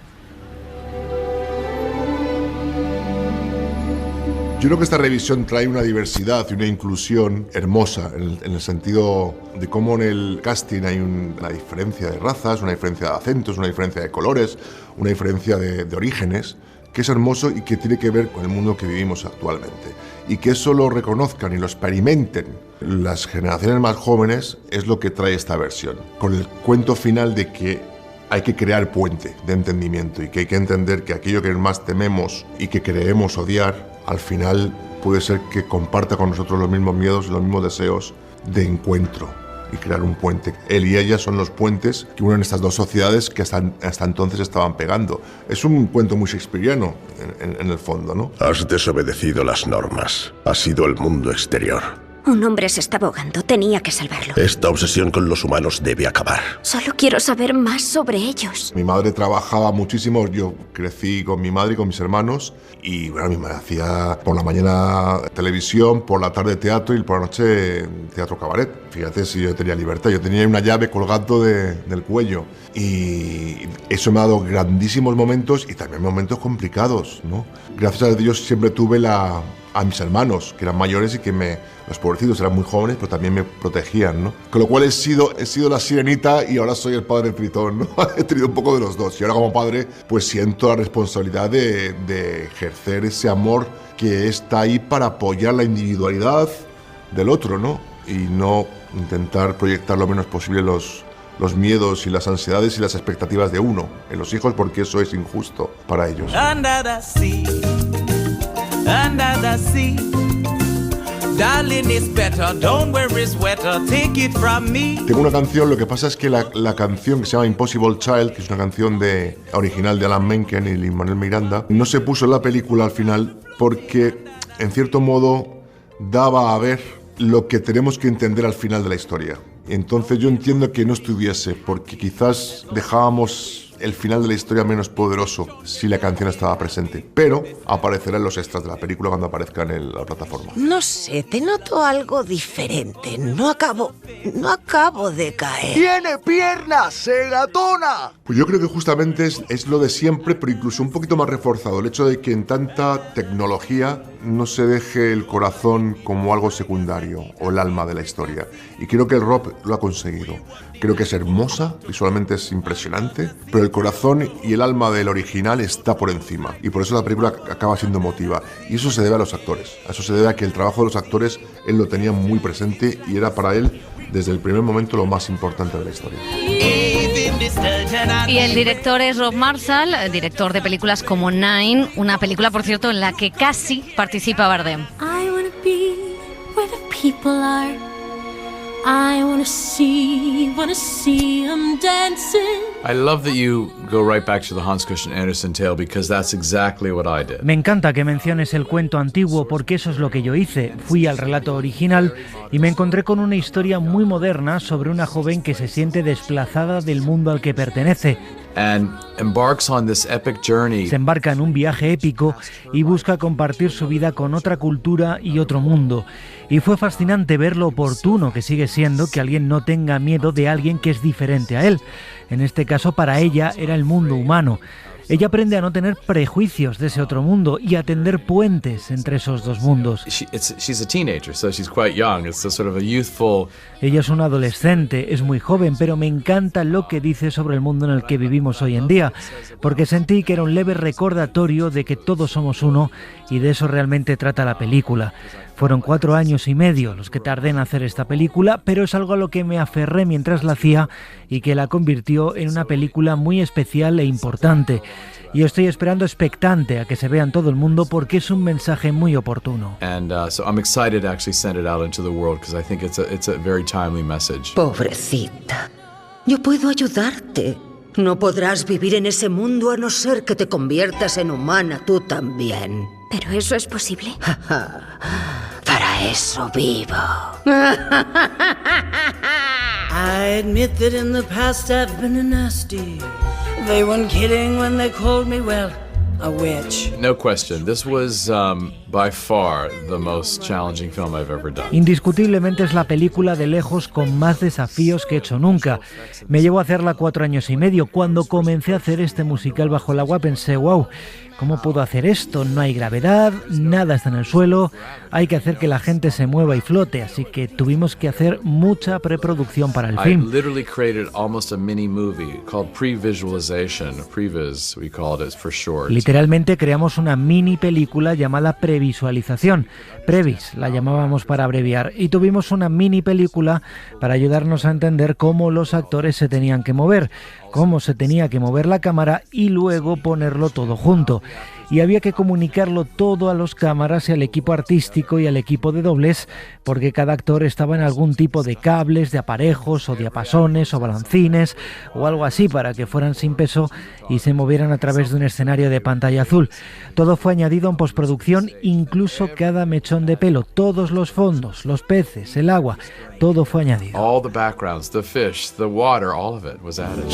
Speaker 20: Yo creo que esta revisión trae una diversidad y una inclusión hermosa en el sentido de cómo en el casting hay una diferencia de razas, una diferencia de acentos, una diferencia de colores, una diferencia de orígenes, que es hermoso y que tiene que ver con el mundo que vivimos actualmente. Y que eso lo reconozcan y lo experimenten las generaciones más jóvenes es lo que trae esta versión. Con el cuento final de que hay que crear puente de entendimiento y que hay que entender que aquello que más tememos y que creemos odiar, al final puede ser que comparta con nosotros los mismos miedos y los mismos deseos de encuentro y crear un puente. Él y ella son los puentes que unen estas dos sociedades que hasta entonces estaban pegando. Es un cuento muy shakespeariano en el fondo, ¿no?
Speaker 6: Has desobedecido las normas. Has ido al mundo exterior.
Speaker 7: Un hombre se está ahogando. Tenía que salvarlo.
Speaker 6: Esta obsesión con los humanos debe acabar.
Speaker 7: Solo quiero saber más sobre ellos.
Speaker 20: Mi madre trabajaba muchísimo. Yo crecí con mi madre y con mis hermanos. Y bueno, mi madre hacía por la mañana televisión, por la tarde teatro y por la noche teatro cabaret. Fíjate si yo tenía libertad. Yo tenía una llave colgando del cuello. Y eso me ha dado grandísimos momentos y también momentos complicados, ¿no? Gracias a Dios siempre tuve a mis hermanos, que eran mayores y que los pobrecitos eran muy jóvenes, pero también me protegían, ¿no? Con lo cual he sido la sirenita y ahora soy el padre Tritón, ¿no? He tenido un poco de los dos. Y ahora como padre, pues siento la responsabilidad de ejercer ese amor que está ahí para apoyar la individualidad del otro, ¿no? Y no intentar proyectar lo menos posible los miedos y las ansiedades y las expectativas de uno en los hijos, porque eso es injusto para ellos.
Speaker 21: Under the sea, darling, it's better, don't worry, it's wetter, take it from me.
Speaker 20: Tengo una canción, lo que pasa es que la canción que se llama Impossible Child, que es una canción original de Alan Menken y Lin-Manuel Miranda, no se puso en la película al final porque, en cierto modo, daba a ver lo que tenemos que entender al final de la historia. Entonces yo entiendo que no estuviese, porque quizás dejábamos el final de la historia menos poderoso si la canción estaba presente, pero aparecerá en los extras de la película cuando aparezca en la plataforma.
Speaker 8: No sé, te noto algo diferente. No acabo de caer.
Speaker 22: ¡Tiene piernas, segatona!
Speaker 20: Pues yo creo que justamente es lo de siempre, pero incluso un poquito más reforzado. El hecho de que en tanta tecnología no se deje el corazón como algo secundario o el alma de la historia. Y creo que el rock lo ha conseguido. Creo que es hermosa, visualmente es impresionante, pero el corazón y el alma del original está por encima. Y por eso la película acaba siendo emotiva. Y eso se debe a los actores. A eso se debe a que el trabajo de los actores él lo tenía muy presente y era para él, desde el primer momento, lo más importante de la historia.
Speaker 4: Y el director es Rob Marshall, director de películas como Nine, una película, por cierto, en la que casi participa Bardem.
Speaker 17: I wanna be where the people are. I wanna see them dancing.
Speaker 23: I love that you go right back to the Hans Christian Andersen tale because that's exactly what I did.
Speaker 24: Me encanta que menciones el cuento antiguo porque eso es lo que yo hice. Fui al relato original y me encontré con una historia muy moderna sobre una joven que se siente desplazada del mundo al que pertenece.
Speaker 23: And embarks on this epic journey.
Speaker 24: Se embarca en un viaje épico y busca compartir su vida con otra cultura y otro mundo. Y fue fascinante ver lo oportuno que sigue siendo que alguien no tenga miedo de alguien que es diferente a él. En este caso, para ella era el mundo humano. Ella aprende a no tener prejuicios de ese otro mundo y a tender puentes entre esos dos mundos.
Speaker 23: She's a teenager, so she's quite young. It's a sort of a youthful.
Speaker 24: Ella es una adolescente, es muy joven, pero me encanta lo que dice sobre el mundo en el que vivimos hoy en día, porque sentí que era un leve recordatorio de que todos somos uno y de eso realmente trata la película. Fueron 4 años y medio los que tardé en hacer esta película, pero es algo a lo que me aferré mientras la hacía y que la convirtió en una película muy especial e importante. Y estoy esperando expectante a que se vea en todo el mundo porque es un mensaje muy oportuno.
Speaker 23: And so I'm excited to actually send it out into the world because I think it's a very timely message.
Speaker 8: Pobrecita, yo puedo ayudarte. No podrás vivir en ese mundo a no ser que te conviertas en humana tú también.
Speaker 7: ¿Pero eso es posible?
Speaker 8: Para eso vivo.
Speaker 21: I admit that in the past I've been a nasty. They weren't kidding when they called me, well, a witch.
Speaker 23: No question, this was by far the most challenging film I've ever done.
Speaker 24: Indiscutiblemente es la película de lejos con más desafíos que he hecho nunca. Me llevó a hacerla 4 años y medio. Cuando comencé a hacer este musical bajo el agua pensé, wow, ¿cómo puedo hacer esto? No hay gravedad, nada está en el suelo, hay que hacer que la gente se mueva y flote, así que tuvimos que hacer mucha preproducción para el film.
Speaker 23: I literally created almost a mini movie called pre-visualization, previs we called it for short.
Speaker 24: Literalmente creamos una mini película llamada previsualización, Previs la llamábamos para abreviar, y tuvimos una mini película para ayudarnos a entender cómo los actores se tenían que mover, cómo se tenía que mover la cámara y luego ponerlo todo junto. Y había que comunicarlo todo a los cámaras y al equipo artístico y al equipo de dobles, porque cada actor estaba en algún tipo de cables, de aparejos o diapasones o balancines o algo así para que fueran sin peso y se movieran a través de un escenario de pantalla azul. Todo fue añadido en postproducción, incluso cada mechón de pelo, todos los fondos, los peces, el agua, todo fue añadido.
Speaker 23: All the backgrounds, the fish, the water, all of it was added.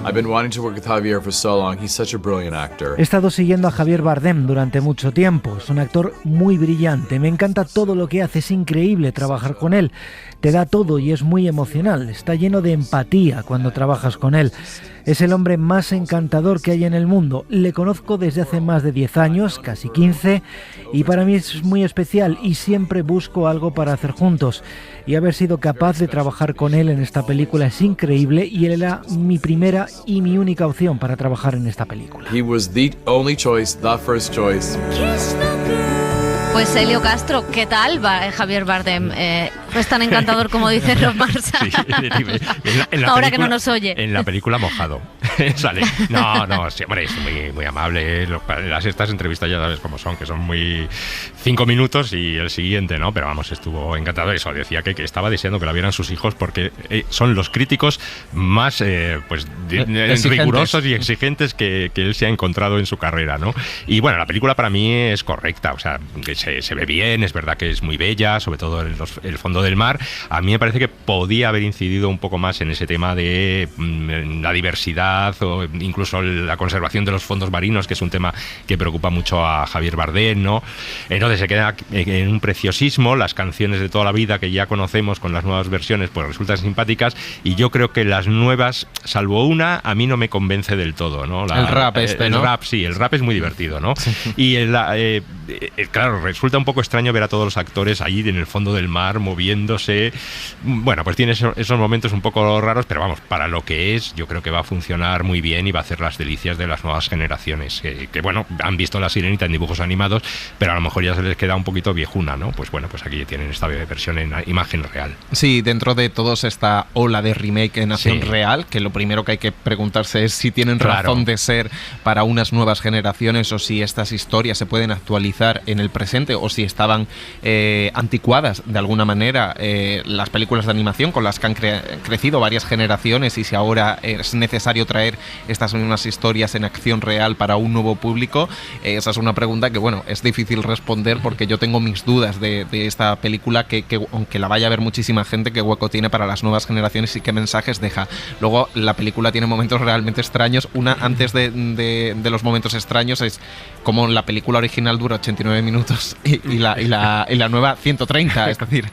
Speaker 23: I've been wanting to work with Javier for so long. He's such a brilliant actor.
Speaker 24: He estado siguiendo a Javier Bardem durante mucho tiempo. Es un actor muy brillante. Me encanta todo lo que hace. Es increíble trabajar con él. Te da todo y es muy emocional. Está lleno de empatía cuando trabajas con él. Es el hombre más encantador que hay en el mundo. Le conozco desde hace más de 10 años, casi 15, y para mí es muy especial y siempre busco algo para hacer juntos. Y haber sido capaz de trabajar con él en esta película es increíble y él era mi primera y mi única opción para trabajar en esta película.
Speaker 23: He was the only choice, the first choice.
Speaker 4: Pues Helio Castro, ¿qué tal va Javier Bardem? ¿Es tan encantador como dice Rob Marshall?
Speaker 13: Sí, en la
Speaker 4: ahora
Speaker 13: película,
Speaker 4: que no nos oye.
Speaker 13: En la película mojado. Sale. No, sí, hombre, es muy amable. Estas entrevistas ya sabes cómo son, que son muy 5 minutos y el siguiente, ¿no? Pero vamos, estuvo encantado. Eso decía que estaba deseando que la vieran sus hijos porque son los críticos más rigurosos y exigentes que él se ha encontrado en su carrera, ¿no? Y bueno, la película para mí es correcta, o sea, que se ve bien, es verdad que es muy bella, sobre todo el fondo del mar. A mí me parece que podía haber incidido un poco más en ese tema de la diversidad o incluso la conservación de los fondos marinos, que es un tema que preocupa mucho a Javier Bardem, ¿no? Entonces se queda en un preciosismo. Las canciones de toda la vida que ya conocemos con las nuevas versiones pues resultan simpáticas, y yo creo que las nuevas, salvo una, a mí no me convence del todo, ¿no?
Speaker 2: El rap ¿no?
Speaker 13: El rap, sí, el rap es muy divertido, ¿no? Y claro, resulta un poco extraño ver a todos los actores ahí en el fondo del mar moviéndose. Bueno, pues tiene esos momentos un poco raros, pero vamos, para lo que es, yo creo que va a funcionar muy bien y va a hacer las delicias de las nuevas generaciones que bueno, han visto La Sirenita en dibujos animados, pero a lo mejor ya se les queda un poquito viejuna, ¿no? Pues bueno, pues aquí tienen esta versión en imagen real.
Speaker 2: Sí, dentro de todos esta ola de remake en acción real, que lo primero que hay que preguntarse es si tienen razón de ser para unas nuevas generaciones o si estas historias se pueden actualizar en el presente o si estaban anticuadas de alguna manera las películas de animación con las que han crecido varias generaciones, y si ahora es necesario traer estas mismas historias en acción real para un nuevo público. Esa es una pregunta que, bueno, es difícil responder porque yo tengo mis dudas de esta película, que aunque la vaya a ver muchísima gente, qué hueco tiene para las nuevas generaciones y qué mensajes deja. Luego la película tiene momentos realmente extraños. Una, antes de los momentos extraños, es como la película original dura 89 minutos y la nueva 130, es decir,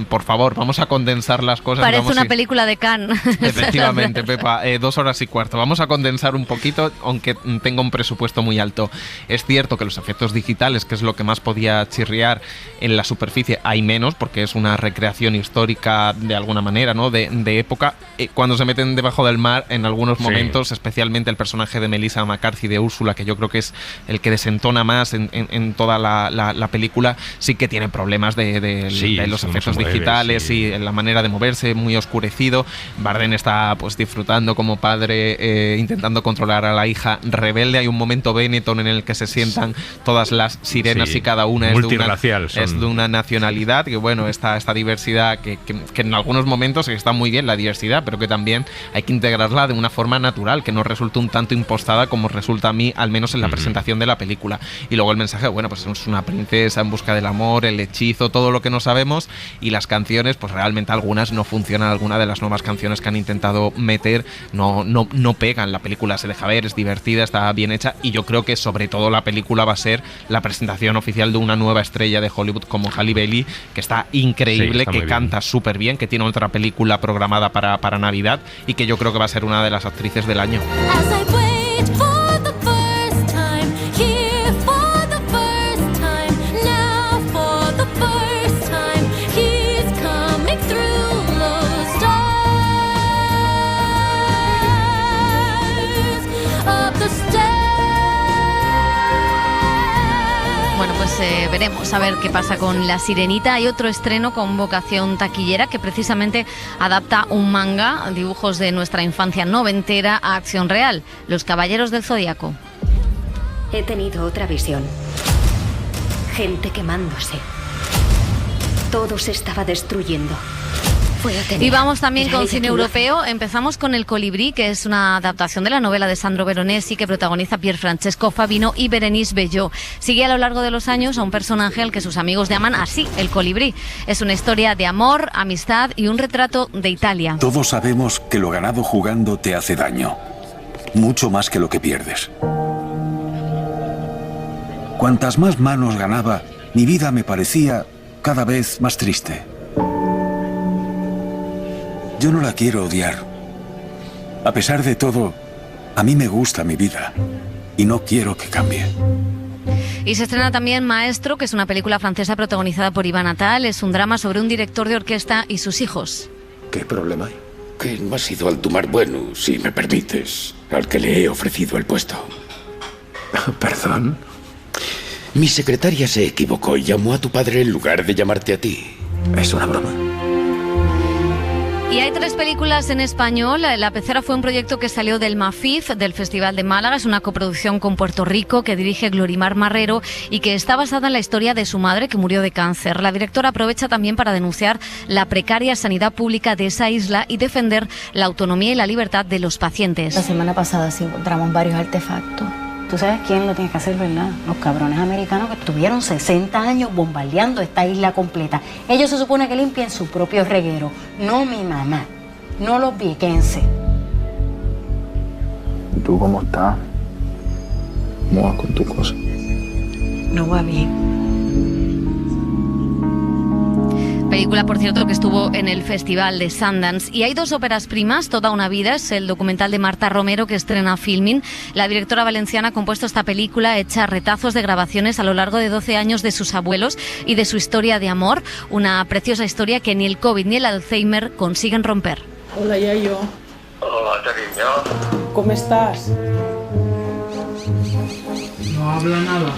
Speaker 2: por favor, vamos a condensar las cosas.
Speaker 4: Parece una película de Cannes.
Speaker 2: Efectivamente, Pepa, 2 horas y cuarto. Vamos a condensar un poquito, aunque tenga un presupuesto muy alto. Es cierto que los efectos digitales, que es lo que más podía chirriar en la superficie, hay menos, porque es una recreación histórica de alguna manera, ¿no? De época. Cuando se meten debajo del mar, en algunos momentos, especialmente el personaje de Melissa McCarthy, de Úrsula, que yo creo que es el que desentona más en toda la película, sí que tiene problemas de los efectos digitales y en la manera de moverse, muy oscurecido. Bardem está pues disfrutando como padre, intentando controlar a la hija rebelde. Hay un momento Benetton en el que se sientan todas las sirenas y cada una es de una nacionalidad, que bueno, esta diversidad que en algunos momentos está muy bien la diversidad, pero que también hay que integrarla de una forma natural, que no resulte un tanto impostada como resulta a mí, al menos en la presentación de la película. Y luego el mensaje, bueno, pues es una princesa en busca del amor, el hechizo, todo lo que no sabemos, y las canciones, pues realmente algunas no funcionan, algunas de las nuevas canciones que han intentado meter no pegan. La película se deja ver, es divertida, está bien hecha, y yo creo que sobre todo la película va a ser la presentación oficial de una nueva estrella de Hollywood como Halle Bailey, que está increíble, que canta súper bien, que tiene otra película programada para Navidad, y que yo creo que va a ser una de las actrices del año.
Speaker 4: Veremos a ver qué pasa con La Sirenita. Hay otro estreno con vocación taquillera que precisamente adapta un manga, dibujos de nuestra infancia noventera, a acción real, Los Caballeros del Zodíaco.
Speaker 7: He tenido otra visión. Gente quemándose. Todo se estaba destruyendo.
Speaker 4: Y vamos también con cine europeo. Empezamos con El Colibrí, que es una adaptación de la novela de Sandro Veronesi, que protagoniza Pier Francesco Favino y Berenice Bejo. Sigue a lo largo de los años a un personaje al que sus amigos llaman así, El Colibrí. Es una historia de amor, amistad y un retrato de Italia.
Speaker 3: Todos sabemos que lo ganado jugando te hace daño. Mucho más que lo que pierdes. Cuantas más manos ganaba, mi vida me parecía cada vez más triste. Yo no la quiero odiar. A pesar de todo, a mí me gusta mi vida y no quiero que cambie.
Speaker 4: Y se estrena también Maestro, que es una película francesa protagonizada por Iván Attal. Es un drama sobre un director de orquesta y sus hijos.
Speaker 3: ¿Qué problema hay? Que no ha sido Altumar Bueno, si me permites, al que le he ofrecido el puesto. ¿Perdón? Mi secretaria se equivocó y llamó a tu padre en lugar de llamarte a ti. Es una broma.
Speaker 4: Y hay 3 películas en español. La Pecera fue un proyecto que salió del MAFIF, del Festival de Málaga. Es una coproducción con Puerto Rico que dirige Glorimar Marrero y que está basada en la historia de su madre, que murió de cáncer. La directora aprovecha también para denunciar la precaria sanidad pública de esa isla y defender la autonomía y la libertad de los pacientes.
Speaker 9: La semana pasada sí encontramos varios artefactos. Tú sabes quién lo tiene que hacer, ¿verdad? Los cabrones americanos que estuvieron 60 años bombardeando esta isla completa. Ellos se supone que limpian su propio reguero, no mi mamá, no los viequenses.
Speaker 10: ¿Tú cómo estás? ¿Cómo vas con tu cosa?
Speaker 9: No va bien.
Speaker 4: Película, por cierto, que estuvo en el Festival de Sundance. Y hay 2 óperas primas, Toda una vida, es el documental de Marta Romero que estrena Filmin. La directora valenciana ha compuesto esta película hecha retazos de grabaciones a lo largo de 12 años de sus abuelos y de su historia de amor. Una preciosa historia que ni el COVID ni el Alzheimer consiguen romper.
Speaker 12: Hola, Yayo.
Speaker 25: Hola, cariño.
Speaker 12: ¿Cómo estás? No habla nada.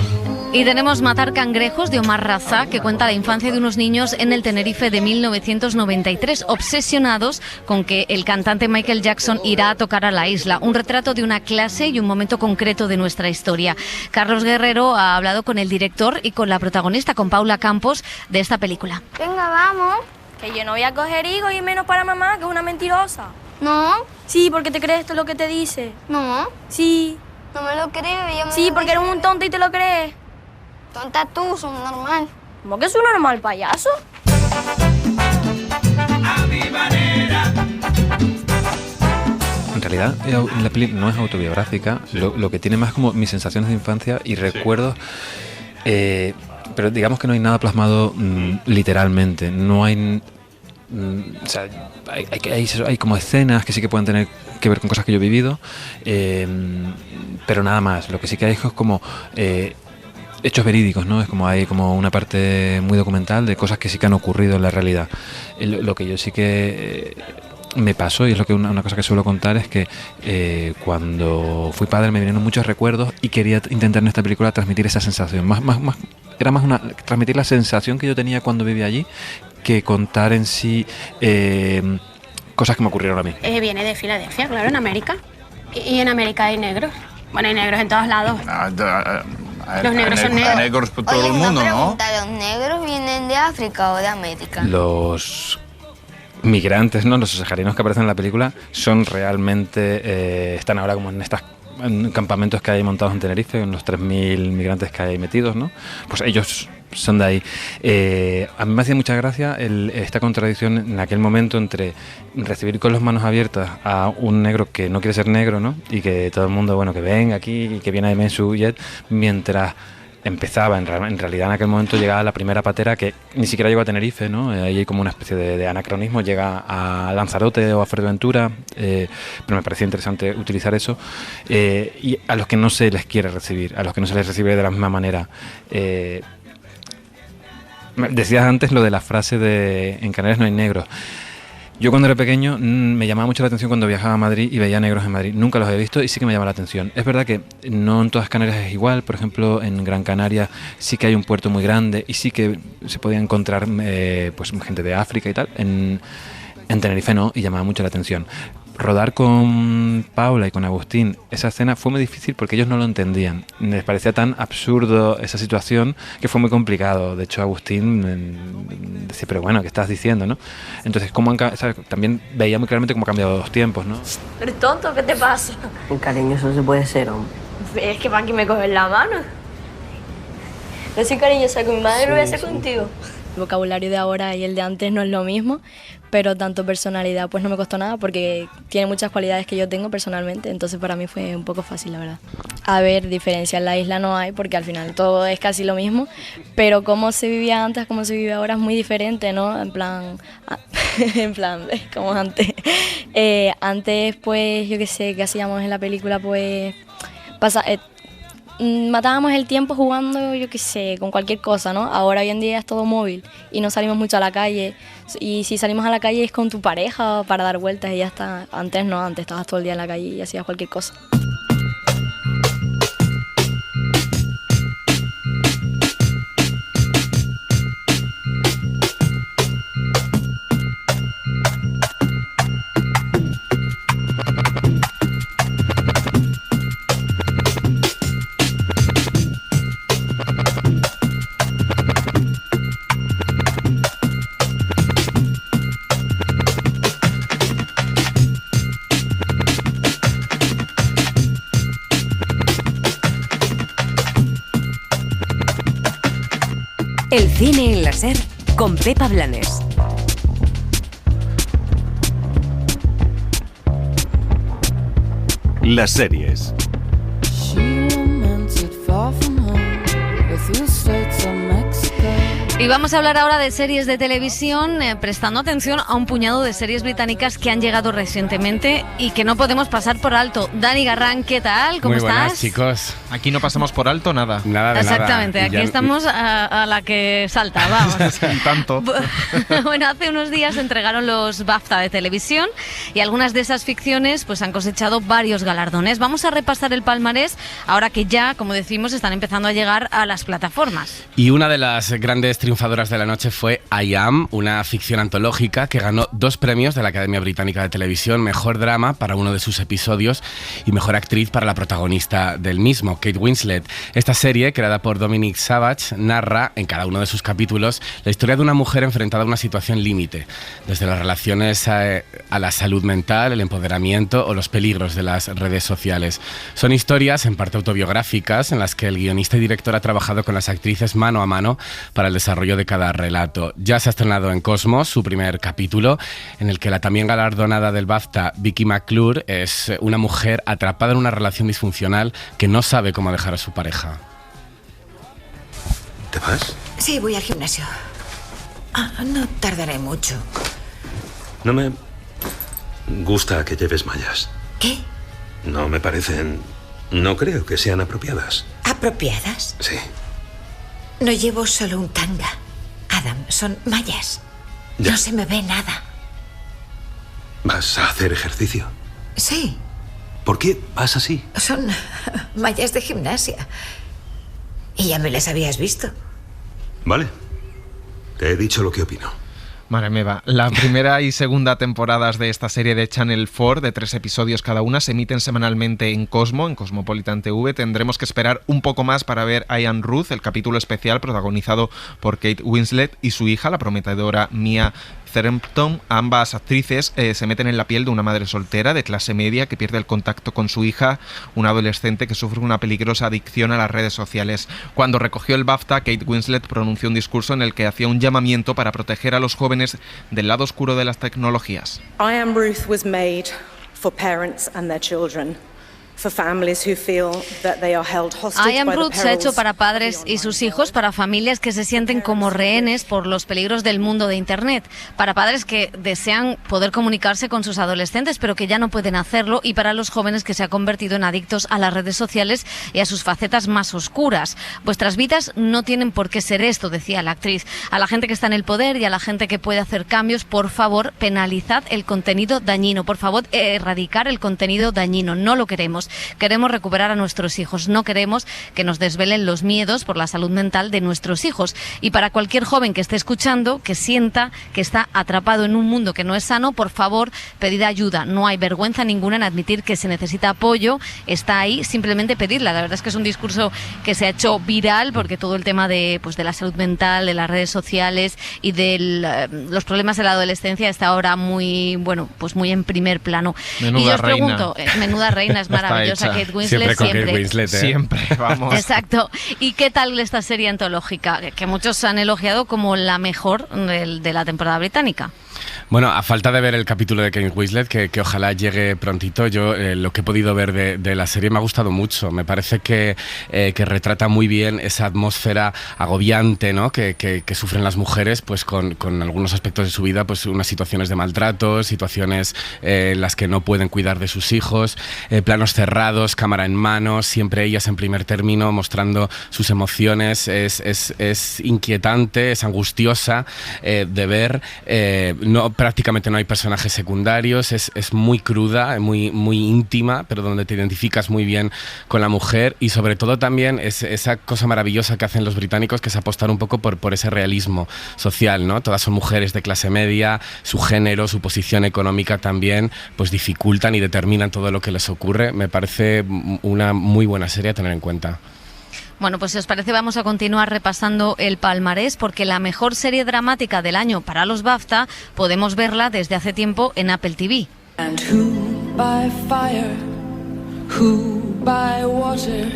Speaker 4: Y tenemos Matar cangrejos, de Omar Raza, que cuenta la infancia de unos niños en el Tenerife de 1993, obsesionados con que el cantante Michael Jackson irá a tocar a la isla. Un retrato de una clase y un momento concreto de nuestra historia. Carlos Guerrero ha hablado con el director y con la protagonista, con Paula Campos, de esta película.
Speaker 26: Venga, vamos. Que yo no voy a coger higos y menos para mamá, que es una mentirosa. ¿No? Sí, porque te crees esto es lo que te dice. ¿No? Sí. No me lo creo. Sí, porque eres un tonto y te lo crees. Tonta tú, son normal. ¿Cómo que es un normal, payaso?
Speaker 27: A mi manera. En realidad, la peli no es autobiográfica. Lo que tiene más como mis sensaciones de infancia y recuerdos. Pero digamos que no hay nada plasmado literalmente. No hay o sea, hay como escenas que sí que pueden tener que ver con cosas que yo he vivido, pero nada más. Lo que sí que hay es como hechos verídicos, ¿no? Es como hay como una parte muy documental de cosas que sí que han ocurrido en la realidad. Lo que yo sí que me pasó, y es lo que una cosa que suelo contar, es que cuando fui padre me vinieron muchos recuerdos y quería intentar en esta película transmitir esa sensación. Era más transmitir la sensación que yo tenía cuando vivía allí que contar en sí cosas que me ocurrieron a mí.
Speaker 5: Viene de Filadelfia, claro, en América. Y en América hay negros. Bueno, hay negros en todos lados. Los negros son negros.
Speaker 10: Negros por todo el mundo, ¿no?
Speaker 26: ¿Los negros vienen de África o de América?
Speaker 27: Los migrantes, ¿no? Los saharianos que aparecen en la película son realmente están ahora como en campamentos que hay montados en Tenerife, en los 3.000 migrantes que hay metidos, ¿no? Pues ellos son de ahí. A mí me hacía mucha gracia esta contradicción en aquel momento entre recibir con las manos abiertas a un negro que no quiere ser negro, ¿no? Y que todo el mundo, bueno, que venga aquí y que viene en su jet, mientras empezaba, en realidad en aquel momento llegaba la primera patera que ni siquiera llegó a Tenerife, ¿no? Ahí hay como una especie de anacronismo, llega a Lanzarote o a Fuerteventura, pero me parecía interesante utilizar eso, y a los que no se les quiere recibir, a los que no se les recibe de la misma manera. Decías antes lo de la frase de en Canarias no hay negros. Yo cuando era pequeño me llamaba mucho la atención cuando viajaba a Madrid y veía negros en Madrid. Nunca los había visto y sí que me llama la atención. Es verdad que no en todas Canarias es igual. Por ejemplo, en Gran Canaria sí que hay un puerto muy grande y sí que se podía encontrar pues gente de África y tal. En Tenerife no, y llamaba mucho la atención. Rodar con Paula y con Agustín esa escena fue muy difícil porque ellos no lo entendían. Les parecía tan absurdo esa situación que fue muy complicado. De hecho, Agustín decía, pero bueno, ¿qué estás diciendo, no? Entonces, también veía muy claramente cómo han cambiado los tiempos, ¿no?
Speaker 26: ¿Eres tonto? ¿Qué te pasa?
Speaker 11: Cariño, eso se puede ser, hombre.
Speaker 26: Es que para que me coges la mano. No soy cariñosa con mi madre, lo voy a hacer contigo. El vocabulario de ahora y el de antes no es lo mismo, pero tanto personalidad pues no me costó nada porque tiene muchas cualidades que yo tengo personalmente, entonces para mí fue un poco fácil, la verdad. A ver, diferencia en la isla no hay porque al final todo es casi lo mismo, pero cómo se vivía antes, cómo se vive ahora es muy diferente, ¿no? En plan, como antes. Antes pues yo qué sé, ¿qué hacíamos en la película? Pues matábamos el tiempo jugando, yo qué sé, con cualquier cosa, ¿no? Ahora hoy en día es todo móvil y no salimos mucho a la calle. Y si salimos a la calle es con tu pareja para dar vueltas y ya está. Antes no, antes estabas todo el día en la calle y hacías cualquier cosa.
Speaker 1: El cine en la SER con Pepa Blanes.
Speaker 14: Las series.
Speaker 4: Y vamos a hablar ahora de series de televisión, prestando atención a un puñado de series británicas que han llegado recientemente y que no podemos pasar por alto. Dani Garrán, ¿qué tal? ¿Cómo estás?
Speaker 2: Muy buenas, chicos. Aquí no pasamos por alto nada.
Speaker 13: Nada de
Speaker 4: Exactamente,
Speaker 13: nada.
Speaker 4: aquí estamos a la que salta, vamos.
Speaker 2: Tanto.
Speaker 4: Bueno, hace unos días se entregaron los BAFTA de televisión y algunas de esas ficciones pues han cosechado varios galardones. Vamos a repasar el palmarés ahora que ya, como decimos, están empezando a llegar a las plataformas.
Speaker 15: Y una de las grandes triunfadoras de la noche fue I Am, una ficción antológica que ganó 2 premios de la Academia Británica de Televisión, Mejor Drama para uno de sus episodios y Mejor Actriz para la protagonista del mismo, Kate Winslet. Esta serie, creada por Dominic Savage, narra en cada uno de sus capítulos la historia de una mujer enfrentada a una situación límite, desde las relaciones a la salud mental, el empoderamiento o los peligros de las redes sociales. Son historias en parte autobiográficas en las que el guionista y director ha trabajado con las actrices mano a mano para el desarrollo de cada relato. Ya se ha estrenado en Cosmos su primer capítulo, en el que la también galardonada del BAFTA, Vicky McClure, es una mujer atrapada en una relación disfuncional que no sabe cómo dejar a su pareja.
Speaker 16: ¿Te vas? Sí, voy al gimnasio. No tardaré mucho.
Speaker 6: No me gusta que lleves mallas.
Speaker 14: ¿Qué?
Speaker 6: No me parecen... No creo que sean apropiadas.
Speaker 14: ¿Apropiadas?
Speaker 6: Sí.
Speaker 14: No llevo solo un tanga, Adam, son mallas.
Speaker 6: Ya.
Speaker 14: No se me ve nada.
Speaker 6: ¿Vas a hacer ejercicio?
Speaker 14: Sí.
Speaker 6: ¿Por qué vas así?
Speaker 14: Son mallas de gimnasia. Y ya me las habías visto.
Speaker 6: Vale. Te he dicho lo que opino.
Speaker 2: Madre mía, la primera y segunda temporadas de esta serie de Channel 4, de 3 episodios cada una, se emiten semanalmente en Cosmo, en Cosmopolitan TV. Tendremos que esperar un poco más para ver I Am Ruth, el capítulo especial protagonizado por Kate Winslet y su hija, la prometedora Mia Thermpton. Ambas actrices se meten en la piel de una madre soltera de clase media que pierde el contacto con su hija, una adolescente que sufre una peligrosa adicción a las redes sociales. Cuando recogió el BAFTA, Kate Winslet pronunció un discurso en el que hacía un llamamiento para proteger a los jóvenes del lado oscuro de las tecnologías.
Speaker 16: I Am Ruth was made for parents and their children. For families who feel that they are held hostage
Speaker 4: I Am
Speaker 16: by the
Speaker 4: Ruth se ha hecho
Speaker 16: perils
Speaker 4: para padres y sus hijos, para familias que se sienten como rehenes por los peligros del mundo de Internet, para padres que desean poder comunicarse con sus adolescentes pero que ya no pueden hacerlo, y para los jóvenes que se han convertido en adictos a las redes sociales y a sus facetas más oscuras. Vuestras vidas no tienen por qué ser esto, decía la actriz. A la gente que está en el poder y a la gente que puede hacer cambios, por favor, penalizad el contenido dañino, por favor, erradicar el contenido dañino. No lo queremos. Queremos recuperar a nuestros hijos, no queremos que nos desvelen los miedos por la salud mental de nuestros hijos. Y para cualquier joven que esté escuchando, que sienta que está atrapado en un mundo que no es sano, por favor, pedid ayuda. No hay vergüenza ninguna en admitir que se necesita apoyo, está ahí, simplemente pedirla. La verdad es que es un discurso que se ha hecho viral porque todo el tema de la salud mental, de las redes sociales y de los problemas de la adolescencia está ahora muy en primer plano.
Speaker 2: Menuda
Speaker 4: y yo os
Speaker 2: reina.
Speaker 4: pregunto, menuda reina, es maravillosa. Kate Winslet,
Speaker 15: siempre con Kate Winslet,
Speaker 2: Siempre, vamos.
Speaker 4: Exacto. ¿Y qué tal esta serie antológica? Que muchos han elogiado como la mejor de la temporada británica.
Speaker 15: Bueno, a falta de ver el capítulo de Kate Winslet, que ojalá llegue prontito, yo lo que he podido ver de la serie me ha gustado mucho. Me parece que retrata muy bien esa atmósfera agobiante, ¿no? que sufren las mujeres, pues con algunos aspectos de su vida, pues unas situaciones de maltrato, situaciones en las que no pueden cuidar de sus hijos, planos cerrados, cámara en mano, siempre ellas en primer término, mostrando sus emociones. Es inquietante, es angustiosa de ver. Prácticamente no hay personajes secundarios, es muy cruda, muy íntima, pero donde te identificas muy bien con la mujer, y sobre todo también es esa cosa maravillosa que hacen los británicos, que es apostar un poco por ese realismo social, ¿no? Todas son mujeres de clase media, su género, su posición económica también, pues dificultan y determinan todo lo que les ocurre. Me parece una muy buena serie a tener en cuenta.
Speaker 4: Bueno, pues si os parece vamos a continuar repasando el palmarés, porque la mejor serie dramática del año para los BAFTA podemos verla desde hace tiempo en Apple TV.
Speaker 21: And who by fire, who by water,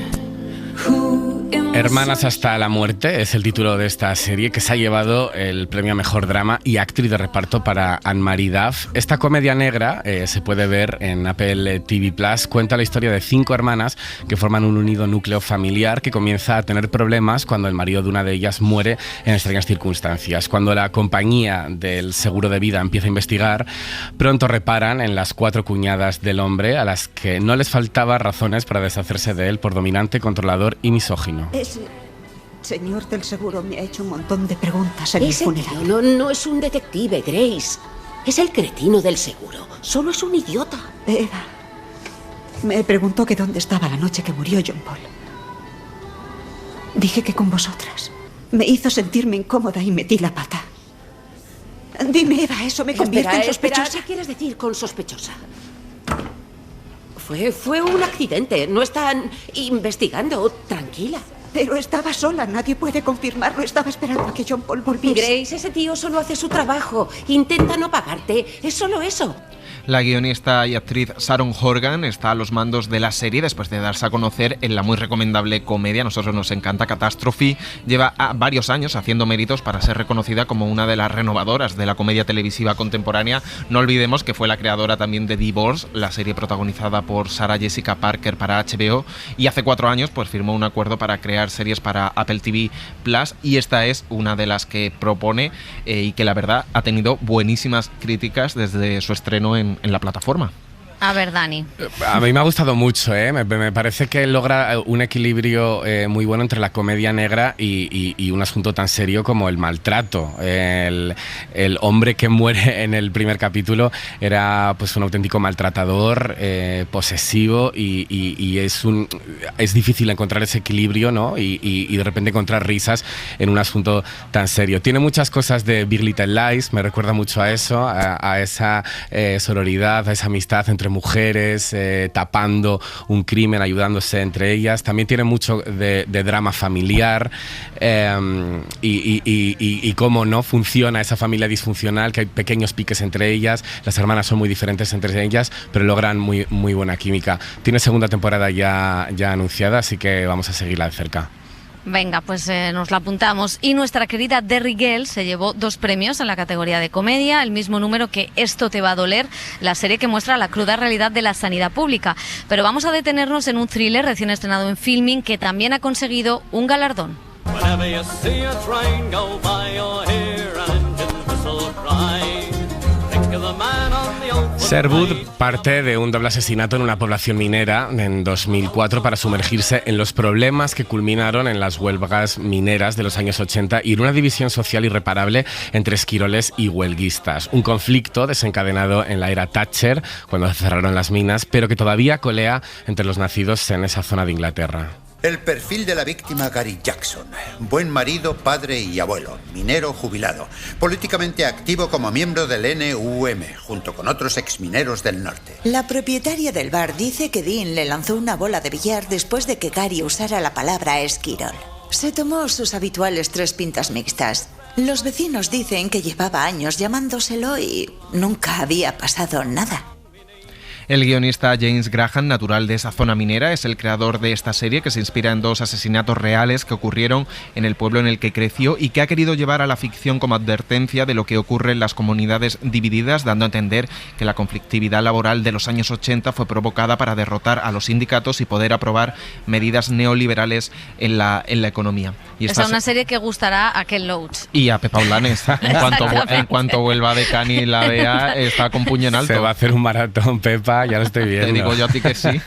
Speaker 21: who
Speaker 15: Hermanas hasta la muerte es el título de esta serie, que se ha llevado el premio a Mejor Drama y Actriz de Reparto para Anne-Marie Duff. Esta comedia negra se puede ver en Apple TV Plus. Cuenta la historia de 5 hermanas que forman un unido núcleo familiar que comienza a tener problemas cuando el marido de una de ellas muere en extrañas circunstancias. Cuando la compañía del seguro de vida empieza a investigar, pronto reparan en las 4 cuñadas del hombre, a las que no les faltaba razones para deshacerse de él por dominante, controlador y misógino.
Speaker 18: Ese señor del seguro me ha hecho un montón de preguntas en mi
Speaker 19: Ese
Speaker 18: funeral.
Speaker 19: tío no es un detective, Grace. Es el cretino del seguro. Solo es un idiota.
Speaker 18: Eva me preguntó que dónde estaba la noche que murió John Paul. Dije que con vosotras. Me hizo sentirme incómoda y metí la pata. Dime, Eva, ¿eso me convierte en sospechosa?
Speaker 19: ¿Qué quieres decir con sospechosa? Fue un accidente. No están investigando. Tranquila.
Speaker 18: Pero estaba sola, nadie puede confirmarlo. Estaba esperando a que John Paul volviese.
Speaker 19: Grace, ese tío solo hace su trabajo. Intenta no pagarte. Es solo eso.
Speaker 2: La guionista y actriz Sharon Horgan está a los mandos de la serie después de darse a conocer en la muy recomendable comedia, a nosotros nos encanta, Catastrophe. Lleva varios años haciendo méritos para ser reconocida como una de las renovadoras de la comedia televisiva contemporánea. No olvidemos que fue la creadora también de Divorce, la serie protagonizada por Sarah Jessica Parker para HBO, y hace 4 años pues firmó un acuerdo para crear series para Apple TV Plus, y esta es una de las que propone y que la verdad ha tenido buenísimas críticas desde su estreno en la plataforma.
Speaker 4: A ver, Dani.
Speaker 15: A mí me ha gustado mucho, ¿eh? Me parece que logra un equilibrio muy bueno entre la comedia negra y un asunto tan serio como el maltrato. El hombre que muere en el primer capítulo era pues un auténtico maltratador, posesivo, y es difícil encontrar ese equilibrio, ¿no? Y de repente encontrar risas en un asunto tan serio. Tiene muchas cosas de Big Little Lies, me recuerda mucho a eso, a esa sororidad, a esa amistad entre mujeres, tapando un crimen, ayudándose entre ellas. También tiene mucho de drama familiar y cómo no funciona esa familia disfuncional, que hay pequeños piques entre ellas, las hermanas son muy diferentes entre ellas, pero logran muy, muy buena química. Tiene segunda temporada ya anunciada, así que vamos a seguirla de cerca.
Speaker 4: Venga, pues nos la apuntamos. Y nuestra querida Derry Girl se llevó 2 premios en la categoría de comedia, el mismo número que Esto te va a doler, la serie que muestra la cruda realidad de la sanidad pública. Pero vamos a detenernos en un thriller recién estrenado en Filmin que también ha conseguido un galardón.
Speaker 15: Sherwood parte de un doble asesinato en una población minera en 2004 para sumergirse en los problemas que culminaron en las huelgas mineras de los años 80 y en una división social irreparable entre esquiroles y huelguistas. Un conflicto desencadenado en la era Thatcher, cuando se cerraron las minas, pero que todavía colea entre los nacidos en esa zona de Inglaterra.
Speaker 7: El perfil de la víctima Gary Jackson. Buen marido, padre y abuelo. Minero jubilado. Políticamente activo como miembro del NUM, junto con otros exmineros del norte.
Speaker 8: La propietaria del bar dice que Dean le lanzó una bola de billar después de que Gary usara la palabra esquirol. Se tomó sus habituales 3 pintas mixtas. Los vecinos dicen que llevaba años llamándoselo y nunca había pasado nada.
Speaker 2: El guionista James Graham, natural de esa zona minera, es el creador de esta serie que se inspira en 2 asesinatos reales que ocurrieron en el pueblo en el que creció y que ha querido llevar a la ficción como advertencia de lo que ocurre en las comunidades divididas, dando a entender que la conflictividad laboral de los años 80 fue provocada para derrotar a los sindicatos y poder aprobar medidas neoliberales en la economía. Y
Speaker 4: esta es una serie que gustará a Ken Loach.
Speaker 2: Y a Pepa Blanes. En cuanto vuelva de Cannes y la vea, está con puño en alto.
Speaker 15: Se va a hacer un maratón, Pepa. Ya lo estoy viendo.
Speaker 2: Te digo yo a ti que sí.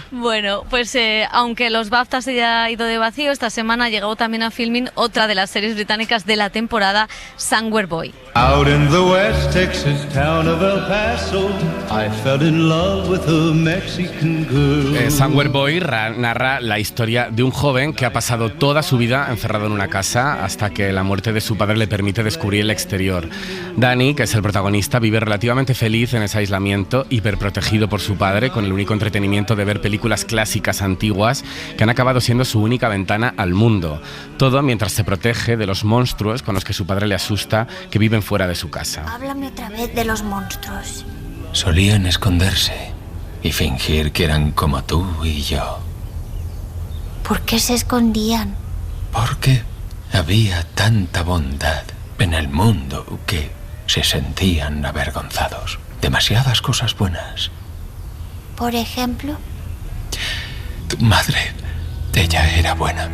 Speaker 4: Bueno, pues aunque los BAFTA se haya ido de vacío, esta semana ha llegado también a Filmin otra de las series británicas de la temporada, Somewhere Boy.
Speaker 17: Out in the West Texas town of El Paso, I fell in love with a Mexican girl.
Speaker 15: Somewhere Boy narra la historia de un joven que ha pasado toda su vida encerrado en una casa hasta que la muerte de su padre le permite descubrir el exterior. Danny, que es el protagonista, vive relativamente feliz en ese aislamiento, hiperprotegido por su padre, con el único entretenimiento de ver películas clásicas antiguas que han acabado siendo su única ventana al mundo. Todo mientras se protege de los monstruos con los que su padre le asusta, que viven fuera de su casa.
Speaker 20: Háblame otra vez de los monstruos.
Speaker 22: Solían esconderse y fingir que eran como tú y yo.
Speaker 20: ¿Por qué se escondían?
Speaker 22: Porque había tanta bondad en el mundo que se sentían avergonzados. Demasiadas cosas buenas.
Speaker 20: ¿Por ejemplo?
Speaker 22: Tu madre, ella era buena.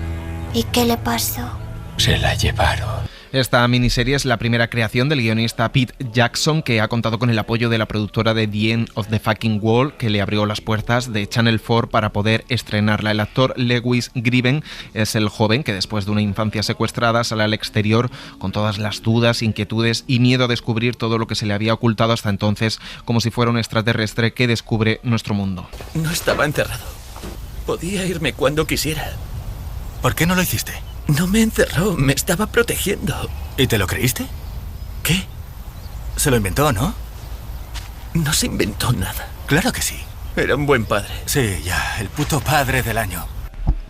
Speaker 20: ¿Y qué le pasó?
Speaker 22: Se la llevaron.
Speaker 2: Esta miniserie es la primera creación del guionista Pete Jackson, que ha contado con el apoyo de la productora de The End of the Fucking World, que le abrió las puertas de Channel 4 para poder estrenarla. El actor Lewis Griven es el joven que después de una infancia secuestrada sale al exterior con todas las dudas, inquietudes y miedo a descubrir todo lo que se le había ocultado hasta entonces, como si fuera un extraterrestre que descubre nuestro mundo.
Speaker 23: No estaba encerrado. Podía irme cuando quisiera.
Speaker 24: ¿Por qué no lo hiciste?
Speaker 23: No me encerró, me estaba protegiendo.
Speaker 24: ¿Y te lo creíste?
Speaker 23: ¿Qué?
Speaker 24: Se lo inventó, ¿no?
Speaker 23: No se inventó nada.
Speaker 24: Claro que sí.
Speaker 23: Era un buen padre.
Speaker 24: Sí, ya, el puto padre del año.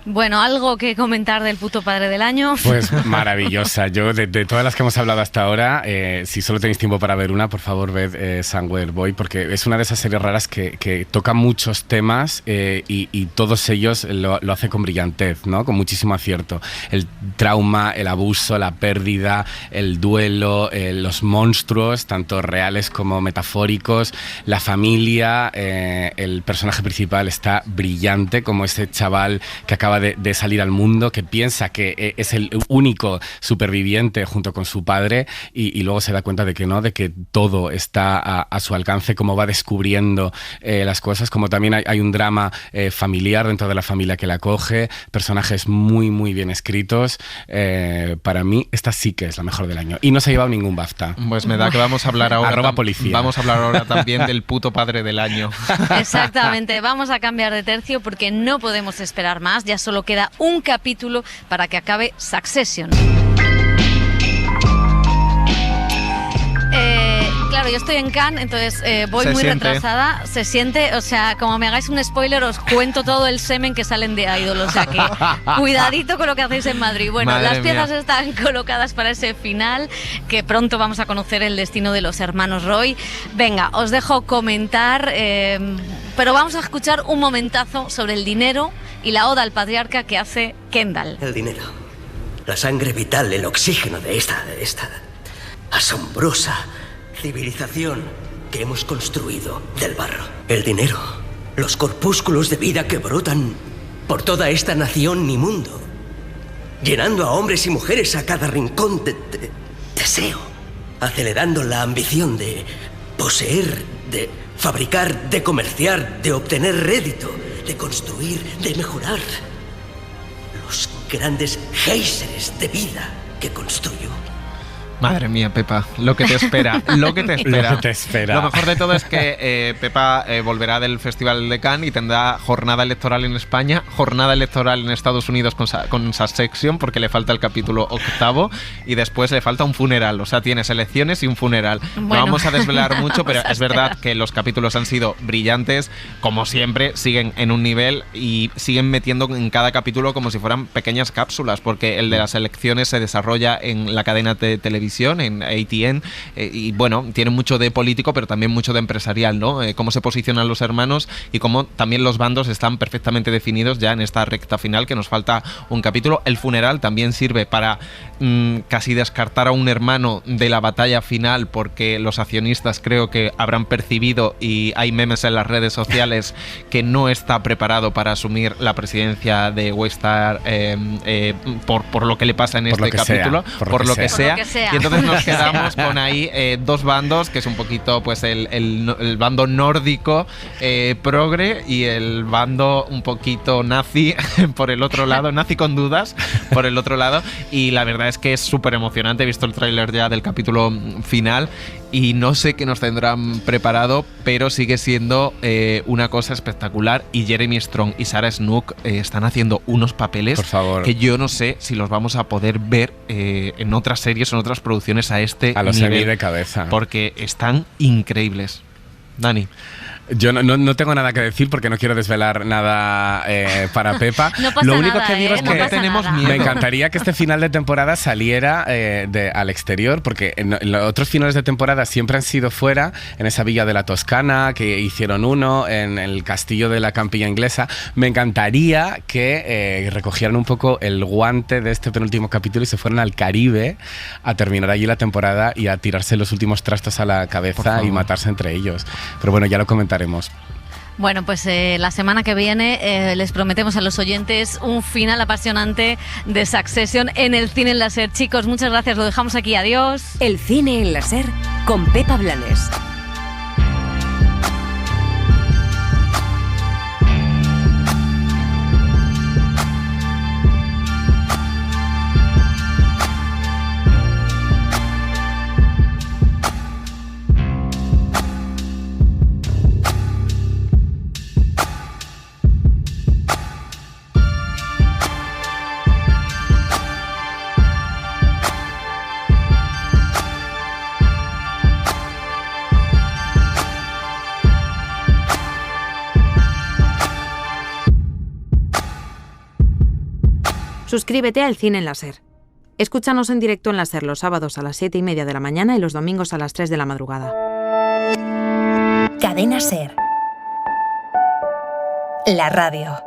Speaker 4: Bueno, ¿algo que comentar del puto padre del año?
Speaker 15: Pues maravillosa. Yo, de todas las que hemos hablado hasta ahora, si solo tenéis tiempo para ver una, por favor, ved Somewhere Boy, porque es una de esas series raras que toca muchos temas y todos ellos lo hace con brillantez, ¿no? Con muchísimo acierto. El trauma, el abuso, la pérdida, el duelo, los monstruos, tanto reales como metafóricos, la familia, el personaje principal está brillante, como ese chaval que acaba de salir al mundo, que piensa que es el único superviviente junto con su padre y luego se da cuenta de que no, de que todo está a su alcance, como va descubriendo las cosas, como también hay un drama familiar dentro de la familia que la acoge, personajes muy muy bien escritos. Para mí esta sí que es la mejor del año y no se ha llevado ningún BAFTA.
Speaker 2: Pues me da que vamos a hablar ahora
Speaker 15: @policía.
Speaker 2: Vamos a hablar ahora también del puto padre del año.
Speaker 4: Exactamente, vamos a cambiar de tercio porque no podemos esperar más, ya solo queda un capítulo para que acabe Succession. Claro, yo estoy en Cannes, entonces voy muy retrasada. Se siente, o sea, como me hagáis un spoiler, os cuento todo el semen que salen de Idol. O sea que cuidadito con lo que hacéis en Madrid. Bueno,
Speaker 2: Madre
Speaker 4: las piezas
Speaker 2: mía.
Speaker 4: están colocadas para ese final, que pronto vamos a conocer el destino de los hermanos Roy. Venga, os dejo comentar, pero vamos a escuchar un momentazo sobre el dinero y la oda al patriarca que hace Kendall.
Speaker 3: El dinero, la sangre vital, el oxígeno de esta asombrosa civilización que hemos construido del barro. El dinero, los corpúsculos de vida que brotan por toda esta nación y mundo, llenando a hombres y mujeres a cada rincón de deseo, acelerando la ambición de poseer, de fabricar, de comerciar, de obtener rédito, de construir, de mejorar. Los grandes géiseres de vida que construyo.
Speaker 2: Madre mía, Pepa, lo que te espera, lo que te espera.
Speaker 15: Lo que te espera.
Speaker 2: Lo mejor de todo es que Pepa volverá del Festival de Cannes y tendrá jornada electoral en España, jornada electoral en Estados Unidos con Succession, porque le falta el capítulo 8 y después le falta un funeral, o sea, tienes elecciones y un funeral.
Speaker 4: Bueno.
Speaker 2: No vamos a desvelar mucho, pero es verdad que los capítulos han sido brillantes, como siempre, siguen en un nivel y siguen metiendo en cada capítulo como si fueran pequeñas cápsulas, porque el de las elecciones se desarrolla en la cadena de televisión, en ATN, y bueno, tiene mucho de político, pero también mucho de empresarial, ¿no? Cómo se posicionan los hermanos y cómo también los bandos están perfectamente definidos ya en esta recta final, que nos falta un capítulo. El funeral también sirve para casi descartar a un hermano de la batalla final, porque los accionistas creo que habrán percibido, y hay memes en las redes sociales, que no está preparado para asumir la presidencia de Waystar por lo que le pasa en este capítulo, por lo que sea. Y entonces nos quedamos con ahí dos bandos, que es un poquito pues el bando nórdico progre y el bando un poquito nazi por el otro lado, nazi con dudas por el otro lado, y la verdad es que es súper emocionante. He visto el tráiler ya del capítulo final y no sé qué nos tendrán preparado, pero sigue siendo una cosa espectacular, y Jeremy Strong y Sarah Snook están haciendo unos papeles que yo no sé si los vamos a poder ver en otras series o en otras producciones a los
Speaker 15: nivel de cabeza,
Speaker 2: porque están increíbles. Dani.
Speaker 15: Yo no tengo nada que decir porque no quiero desvelar nada para Pepa.
Speaker 4: No pasa
Speaker 15: Lo único
Speaker 4: nada,
Speaker 15: que digo es
Speaker 4: no
Speaker 15: que
Speaker 4: tenemos miedo.
Speaker 15: me encantaría que este final de temporada saliera al exterior, porque en los otros finales de temporada siempre han sido fuera, en esa villa de la Toscana, que hicieron uno, en el castillo de la Campilla Inglesa. Me encantaría que recogieran un poco el guante de este penúltimo capítulo y se fueran al Caribe a terminar allí la temporada y a tirarse los últimos trastos a la cabeza y matarse entre ellos. Pero bueno, ya lo comentaremos.
Speaker 4: Bueno, pues la semana que viene les prometemos a los oyentes un final apasionante de Succession en el Cine en la SER. Chicos, muchas gracias, lo dejamos aquí, adiós.
Speaker 1: El Cine en la SER con Pepa Blanes.
Speaker 5: Suscríbete a El Cine en la SER. Escúchanos en directo en la SER los sábados a las 7:30 de la mañana y los domingos a las 3 de la madrugada.
Speaker 9: Cadena SER. La radio.